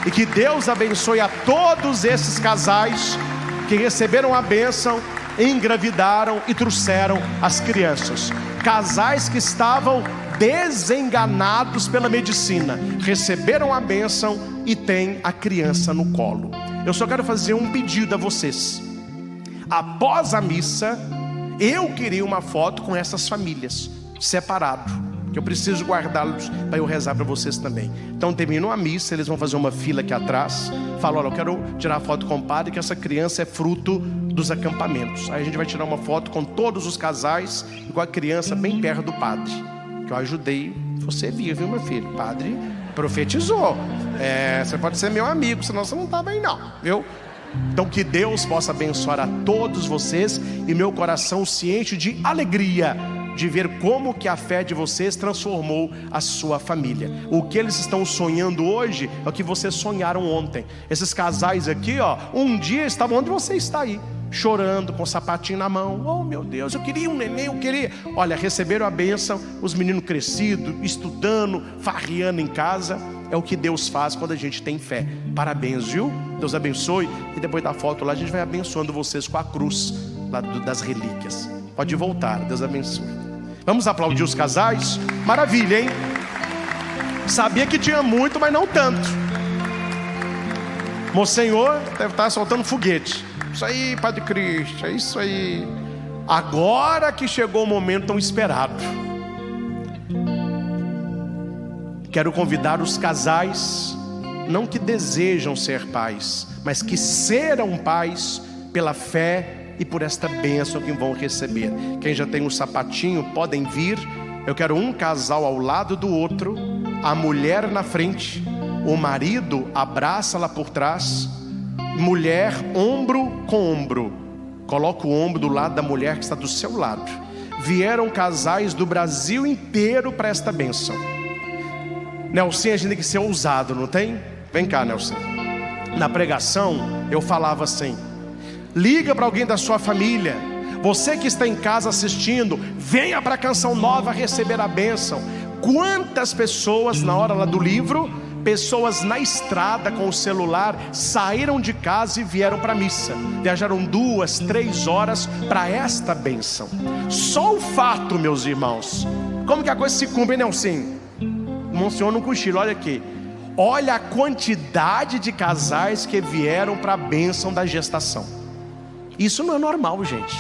E que Deus abençoe a todos esses casais que receberam a bênção, engravidaram e trouxeram as crianças. Casais que estavam desenganados pela medicina, receberam a bênção e têm a criança no colo. Eu só quero fazer um pedido a vocês. Após a missa, eu queria uma foto com essas famílias, separado, que eu preciso guardá-los para eu rezar para vocês também. Então terminou a missa, eles vão fazer uma fila aqui atrás. Falam: olha, eu quero tirar foto com o padre, que essa criança é fruto dos acampamentos. Aí a gente vai tirar uma foto com todos os casais e com a criança bem perto do padre, que eu ajudei. Você viu meu filho? O padre profetizou. Você pode ser meu amigo, senão você não está bem não, viu? Então que Deus possa abençoar a todos vocês, e meu coração se enche de alegria de ver como que a fé de vocês transformou a sua família. O que eles estão sonhando hoje é o que vocês sonharam ontem. Esses casais aqui, ó, um dia estavam onde você está aí, chorando, com o sapatinho na mão. Oh meu Deus, eu queria um neném, eu queria. Olha, receberam a bênção, os meninos crescidos, estudando, farreando em casa. É o que Deus faz quando a gente tem fé. Parabéns, viu? Deus abençoe. E depois da foto lá, a gente vai abençoando vocês com a cruz lá das relíquias. Pode voltar, Deus abençoe. Vamos aplaudir os casais? Maravilha, hein? Sabia que tinha muito, mas não tanto. Monsenhor deve estar soltando foguete. Isso aí, Padre Cristo, é isso aí. Agora que chegou o momento tão esperado, quero convidar os casais, não que desejam ser pais, mas que serão pais pela fé e por esta bênção que vão receber. Quem já tem um sapatinho, podem vir. Eu quero um casal ao lado do outro, a mulher na frente, o marido abraça-la por trás, mulher ombro com ombro. Coloca o ombro do lado da mulher que está do seu lado. Vieram casais do Brasil inteiro para esta bênção. Nelson, a gente tem que ser ousado, não tem? Vem cá, Nelson. Na pregação eu falava assim: liga para alguém da sua família. Você que está em casa assistindo, venha para a Canção Nova receber a bênção. Quantas pessoas na hora lá do livro, pessoas na estrada com o celular, saíram de casa e vieram para a missa. Viajaram 2, 3 horas para esta bênção. Só o fato, meus irmãos, como que a coisa se cumpre, Nelson? Monsenhor não cochila, olha aqui. Olha a quantidade de casais que vieram para a bênção da gestação. Isso não é normal, gente.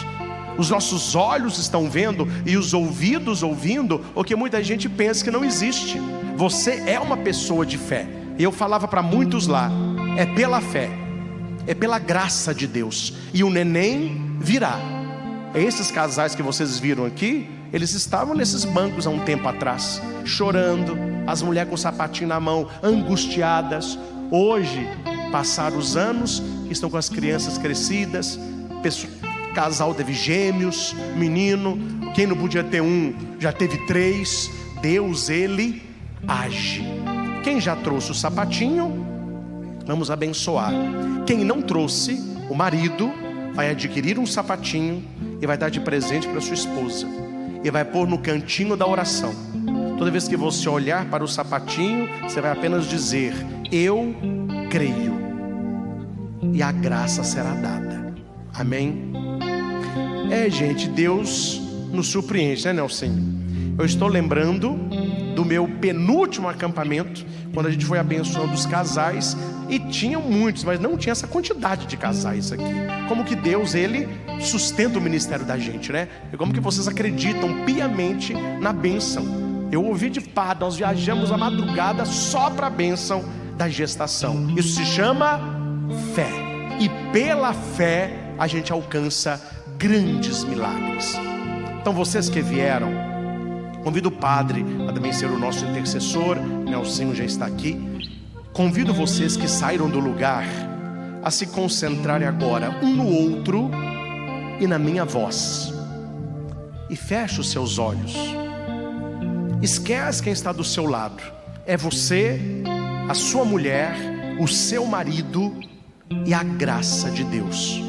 Os nossos olhos estão vendo e os ouvidos ouvindo o que muita gente pensa que não existe. Você é uma pessoa de fé. E eu falava para muitos lá: é pela fé, é pela graça de Deus. E o neném virá. Esses casais que vocês viram aqui, eles estavam nesses bancos há um tempo atrás, chorando, as mulheres com o sapatinho na mão, angustiadas. Hoje, passaram os anos, estão com as crianças crescidas. Casal teve gêmeos, menino. Quem não podia ter um, já teve 3. Deus, Ele age. Quem já trouxe o sapatinho, vamos abençoar. Quem não trouxe, o marido vai adquirir um sapatinho e vai dar de presente para sua esposa, e vai pôr no cantinho da oração. Toda vez que você olhar para o sapatinho, você vai apenas dizer: eu creio, e a graça será dada. Amém? Gente, Deus nos surpreende, né, Nelson? Eu estou lembrando do meu penúltimo acampamento, quando a gente foi abençoando os casais, e tinham muitos, mas não tinha essa quantidade de casais aqui. Como que Deus, Ele sustenta o ministério da gente, né? E como que vocês acreditam piamente na bênção. Eu ouvi de padre, nós viajamos a madrugada só para a bênção da gestação. Isso se chama fé. E pela fé a gente alcança grandes milagres. Então vocês que vieram, convido o padre a também ser o nosso intercessor. Nelson já está aqui. Convido vocês que saíram do lugar a se concentrarem agora um no outro e na minha voz. E feche os seus olhos. Esquece quem está do seu lado. É você, a sua mulher, o seu marido e a graça de Deus.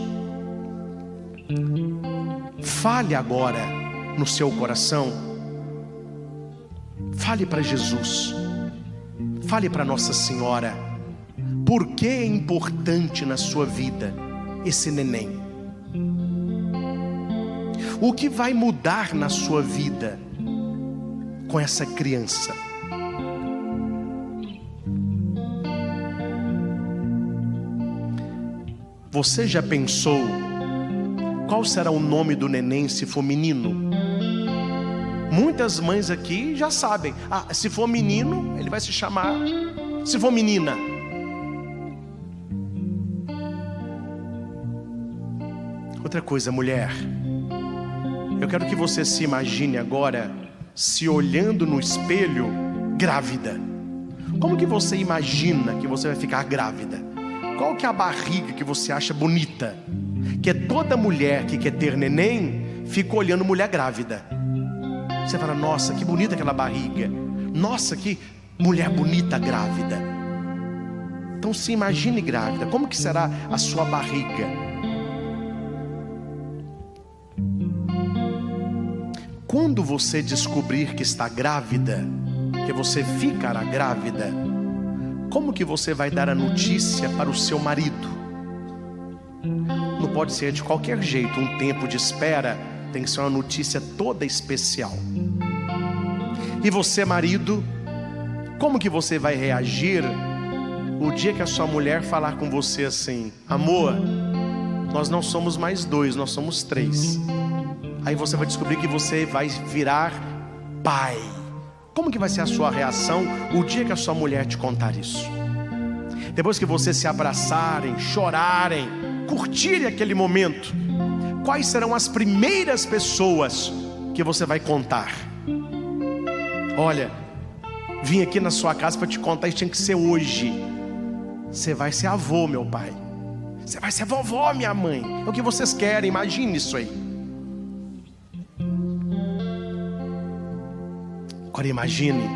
Fale agora no seu coração. Fale para Jesus. Fale para Nossa Senhora. Por que é importante na sua vida esse neném? O que vai mudar na sua vida com essa criança? Você já pensou qual será o nome do neném se for menino? Muitas mães aqui já sabem. Se for menino, ele vai se chamar. Se for menina, outra coisa, mulher, eu quero que você se imagine agora se olhando no espelho grávida. Como que você imagina que você vai ficar grávida? Qual que é a barriga que você acha bonita? Que toda mulher que quer ter neném fica olhando mulher grávida. Você fala, nossa, que bonita aquela barriga. Nossa, que mulher bonita grávida. Então se imagine grávida. Como que será a sua barriga? Quando você descobrir que está grávida, que você ficará grávida, como que você vai dar a notícia para o seu marido? Não pode ser de qualquer jeito, um tempo de espera, tem que ser uma notícia toda especial. E você, marido, como que você vai reagir o dia que a sua mulher falar com você assim: amor, nós não somos mais 2, nós somos 3. Aí você vai descobrir que você vai virar pai. Como que vai ser a sua reação o dia que a sua mulher te contar isso? Depois que vocês se abraçarem, chorarem, curtirem aquele momento, quais serão as primeiras pessoas que você vai contar? Olha, vim aqui na sua casa para te contar, isso tinha que ser hoje. Você vai ser avô, meu pai. Você vai ser vovó, minha mãe. É o que vocês querem, imagine isso aí. Agora imagine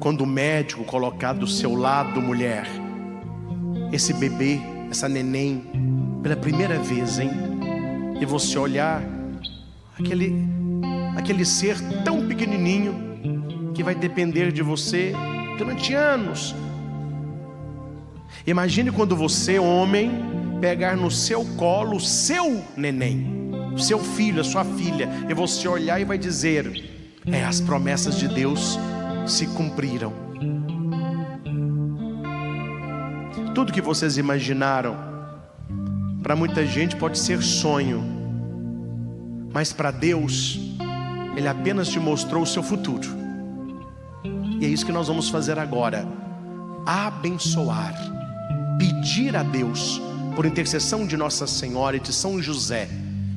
quando o médico colocar do seu lado, mulher, esse bebê, essa neném, pela primeira vez, hein? E você olhar aquele ser tão pequenininho que vai depender de você durante anos. Imagine quando você, homem, pegar no seu colo o seu neném, o seu filho, a sua filha, e você olhar e vai dizer: as promessas de Deus se cumpriram. Tudo que vocês imaginaram, para muita gente pode ser sonho, mas para Deus, Ele apenas te mostrou o seu futuro. E é isso que nós vamos fazer agora: abençoar, pedir a Deus, por intercessão de Nossa Senhora e de São José,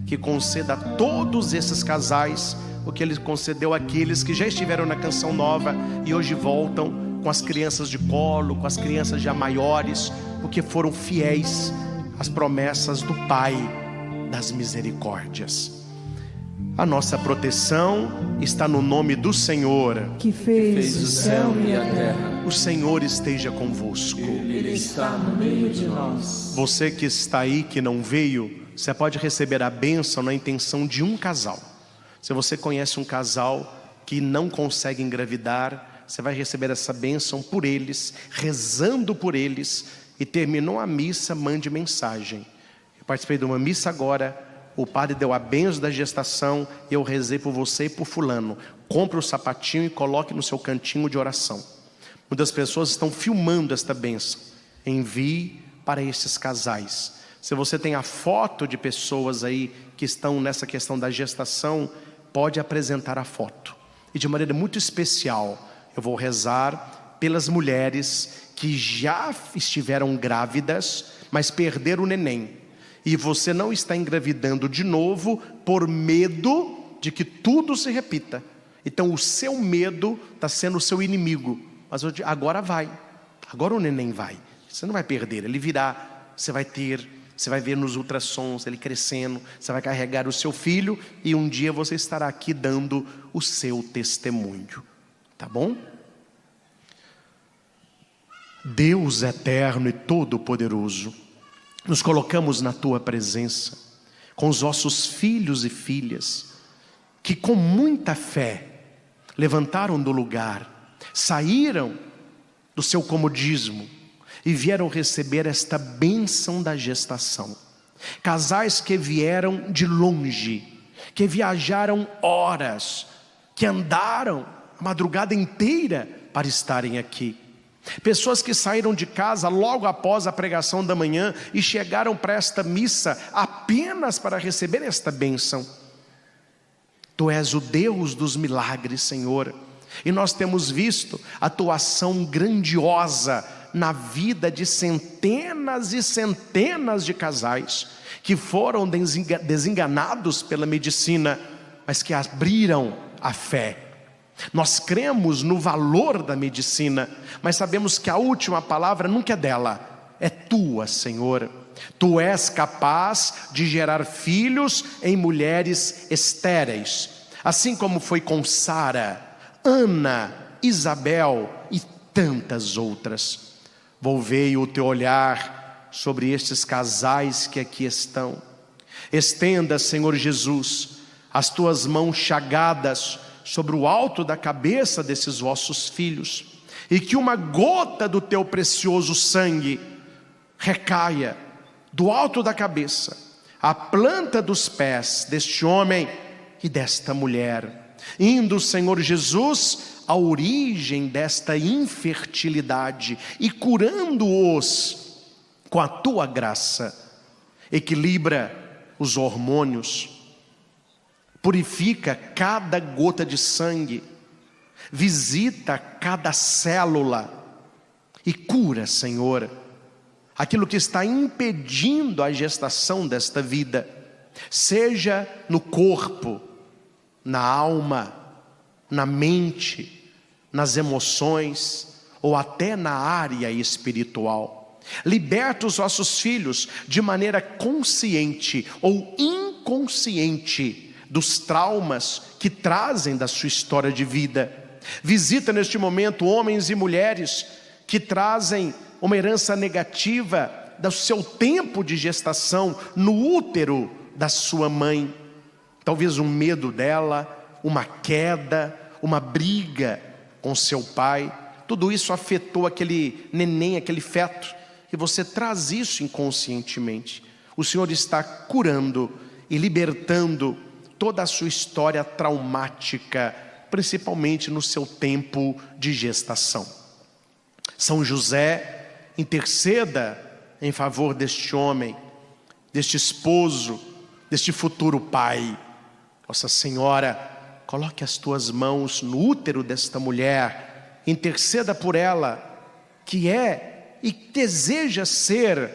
que conceda a todos esses casais o que Ele concedeu àqueles que já estiveram na Canção Nova e hoje voltam com as crianças de colo, com as crianças já maiores, porque foram fiéis às promessas do Pai das misericórdias. A nossa proteção está no nome do Senhor, que fez o céu e a terra. O Senhor esteja convosco. Ele está no meio de nós. Você que está aí, que não veio, você pode receber a bênção na intenção de um casal. Se você conhece um casal que não consegue engravidar, você vai receber essa bênção por eles, rezando por eles. E terminou a missa, mande mensagem: eu participei de uma missa agora, o padre deu a bênção da gestação, e eu rezei por você e por fulano. Compre o sapatinho e coloque no seu cantinho de oração. Muitas pessoas estão filmando esta bênção. Envie para esses casais. Se você tem a foto de pessoas aí que estão nessa questão da gestação, pode apresentar a foto. E de maneira muito especial, eu vou rezar pelas mulheres que já estiveram grávidas, mas perderam o neném. E você não está engravidando de novo por medo de que tudo se repita. Então o seu medo está sendo o seu inimigo. Mas agora vai, agora o neném vai. Você não vai perder, ele virá. Você vai ter, você vai ver nos ultrassons ele crescendo. Você vai carregar o seu filho e um dia você estará aqui dando o seu testemunho. Tá bom? Deus eterno e todo-poderoso, nos colocamos na Tua presença, com os nossos filhos e filhas, que com muita fé, levantaram do lugar, saíram do seu comodismo, e vieram receber esta bênção da gestação. Casais que vieram de longe, que viajaram horas, que andaram a madrugada inteira para estarem aqui. Pessoas que saíram de casa logo após a pregação da manhã e chegaram para esta missa apenas para receber esta bênção. Tu és o Deus dos milagres, Senhor, e nós temos visto a Tua ação grandiosa na vida de centenas e centenas de casais que foram desenganados pela medicina, mas que abriram a fé. Nós cremos no valor da medicina, mas sabemos que a última palavra nunca é dela, é tua, Senhor. Tu és capaz de gerar filhos em mulheres estéreis, assim como foi com Sara, Ana, Isabel e tantas outras. Volvei o teu olhar sobre estes casais que aqui estão. Estenda, Senhor Jesus, as tuas mãos chagadas sobre o alto da cabeça desses vossos filhos, e que uma gota do teu precioso sangue recaia do alto da cabeça à planta dos pés deste homem e desta mulher, indo, Senhor Jesus, à origem desta infertilidade e curando-os com a tua graça. Equilibra os hormônios, purifica cada gota de sangue, visita cada célula e cura, Senhor, aquilo que está impedindo a gestação desta vida, seja no corpo, na alma, na mente, nas emoções ou até na área espiritual. Liberta os vossos filhos de maneira consciente ou inconsciente dos traumas que trazem da sua história de vida. Visita neste momento homens e mulheres que trazem uma herança negativa do seu tempo de gestação no útero da sua mãe. Talvez um medo dela, uma queda, uma briga com seu pai. Tudo isso afetou aquele neném, aquele feto, e você traz isso inconscientemente. O Senhor está curando e libertando toda a sua história traumática, principalmente no seu tempo de gestação. São José, interceda em favor deste homem, deste esposo, deste futuro pai. Nossa Senhora, coloque as tuas mãos no útero desta mulher, interceda por ela, que é e deseja ser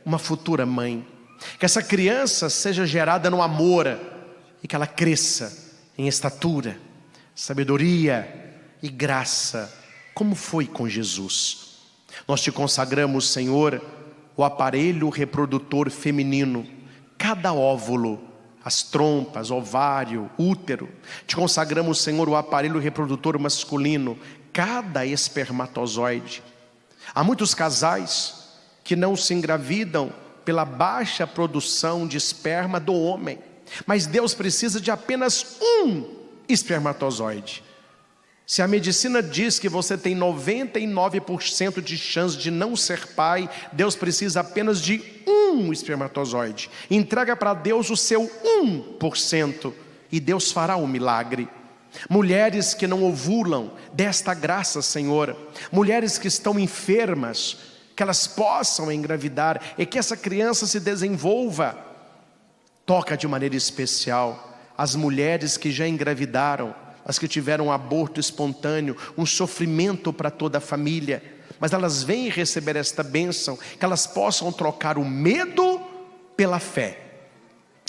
uma futura mãe. Que essa criança seja gerada no amor e que ela cresça em estatura, sabedoria e graça, como foi com Jesus. Nós te consagramos, Senhor, o aparelho reprodutor feminino, cada óvulo, as trompas, ovário, útero. Te consagramos, Senhor, o aparelho reprodutor masculino, cada espermatozoide. Há muitos casais que não se engravidam pela baixa produção de esperma do homem, mas Deus precisa de apenas um espermatozoide. Se a medicina diz que você tem 99% de chance de não ser pai, Deus precisa apenas de um espermatozoide. Entrega para Deus o seu 1% e Deus fará o milagre. Mulheres que não ovulam, desta graça, Senhor. Mulheres que estão enfermas, que elas possam engravidar e que essa criança se desenvolva. Toca de maneira especial as mulheres que já engravidaram, as que tiveram um aborto espontâneo, um sofrimento para toda a família, mas elas vêm receber esta bênção, que elas possam trocar o medo pela fé.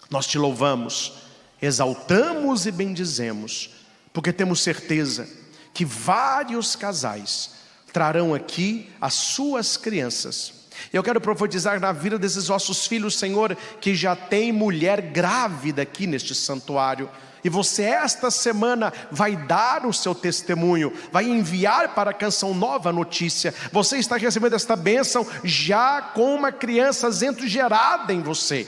Nós te louvamos, exaltamos e bendizemos, porque temos certeza que vários casais trarão aqui as suas crianças. Eu quero profetizar na vida desses vossos filhos, Senhor, que já tem mulher grávida aqui neste santuário. E você esta semana vai dar o seu testemunho, vai enviar para a Canção Nova a notícia. Você está recebendo esta bênção já com uma criança gerada em você.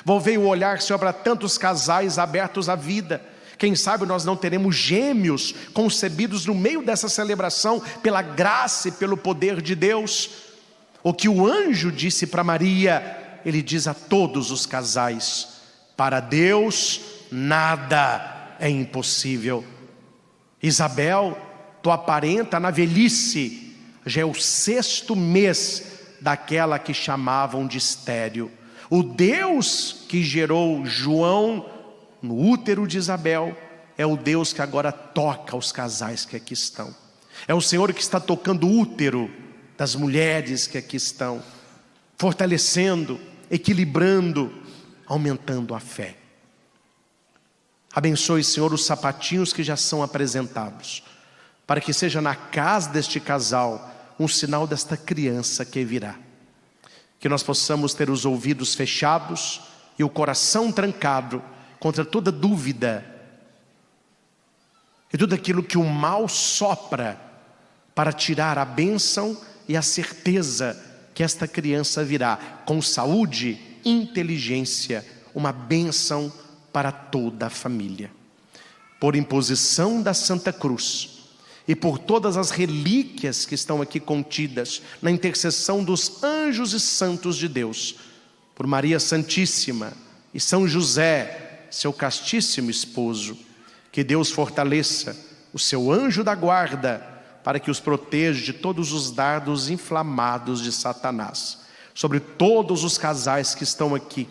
Volvei o olhar, Senhor, para tantos casais abertos à vida. Quem sabe nós não teremos gêmeos concebidos no meio dessa celebração, pela graça e pelo poder de Deus. O que o anjo disse para Maria, ele diz a todos os casais: para Deus nada é impossível. Isabel, tu aparenta na velhice, já é o 6º mês daquela que chamavam de estéril. O Deus que gerou João no útero de Isabel é o Deus que agora toca os casais que aqui estão. É o Senhor que está tocando o útero das mulheres que aqui estão, fortalecendo, equilibrando, aumentando a fé. Abençoe, Senhor, os sapatinhos que já são apresentados, para que seja na casa deste casal um sinal desta criança que virá. Que nós possamos ter os ouvidos fechados e o coração trancado contra toda dúvida e tudo aquilo que o mal sopra para tirar a bênção e a certeza que esta criança virá com saúde, inteligência, uma bênção para toda a família. Por imposição da Santa Cruz e por todas as relíquias que estão aqui contidas na intercessão dos anjos e santos de Deus, por Maria Santíssima e São José, seu castíssimo esposo, que Deus fortaleça o seu anjo da guarda para que os proteja de todos os dardos inflamados de Satanás. Sobre todos os casais que estão aqui,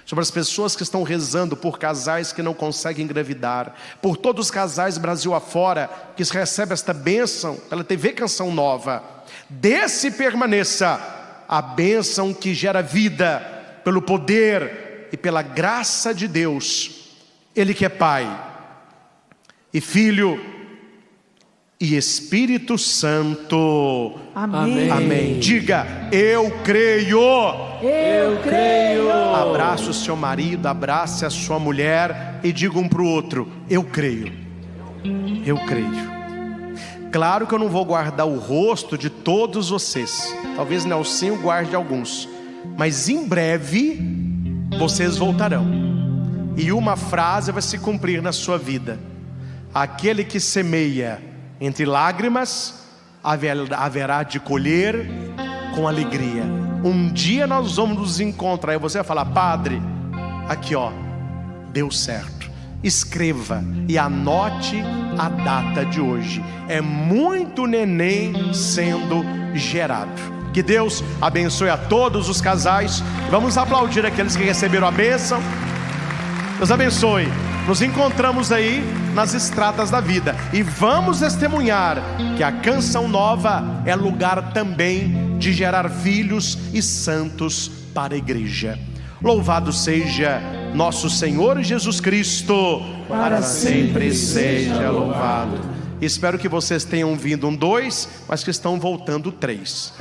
sobre as pessoas que estão rezando por casais que não conseguem engravidar, por todos os casais Brasil afora que recebem esta bênção pela TV Canção Nova, desce e permaneça a bênção que gera vida pelo poder e pela graça de Deus, Ele que é Pai e Filho e Espírito Santo. Amém. Amém. Diga: eu creio. Eu creio. Abraça o seu marido, abrace a sua mulher e diga um para o outro: eu creio. Eu creio. Claro que eu não vou guardar o rosto de todos vocês, talvez Nelsinho guarde alguns, mas em breve vocês voltarão e uma frase vai se cumprir na sua vida: aquele que semeia entre lágrimas haverá de colher com alegria. Um dia nós vamos nos encontrar e você vai falar: padre, aqui ó, deu certo. Escreva e anote a data de hoje. É muito neném sendo gerado. Que Deus abençoe a todos os casais. Vamos aplaudir aqueles que receberam a bênção. Deus abençoe. Nos encontramos aí nas estradas da vida e vamos testemunhar que a Canção Nova é lugar também de gerar filhos e santos para a igreja. Louvado seja nosso Senhor Jesus Cristo, para sempre seja louvado. Espero que vocês tenham vindo 2, mas que estão voltando 3.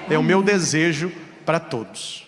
É o meu desejo para todos.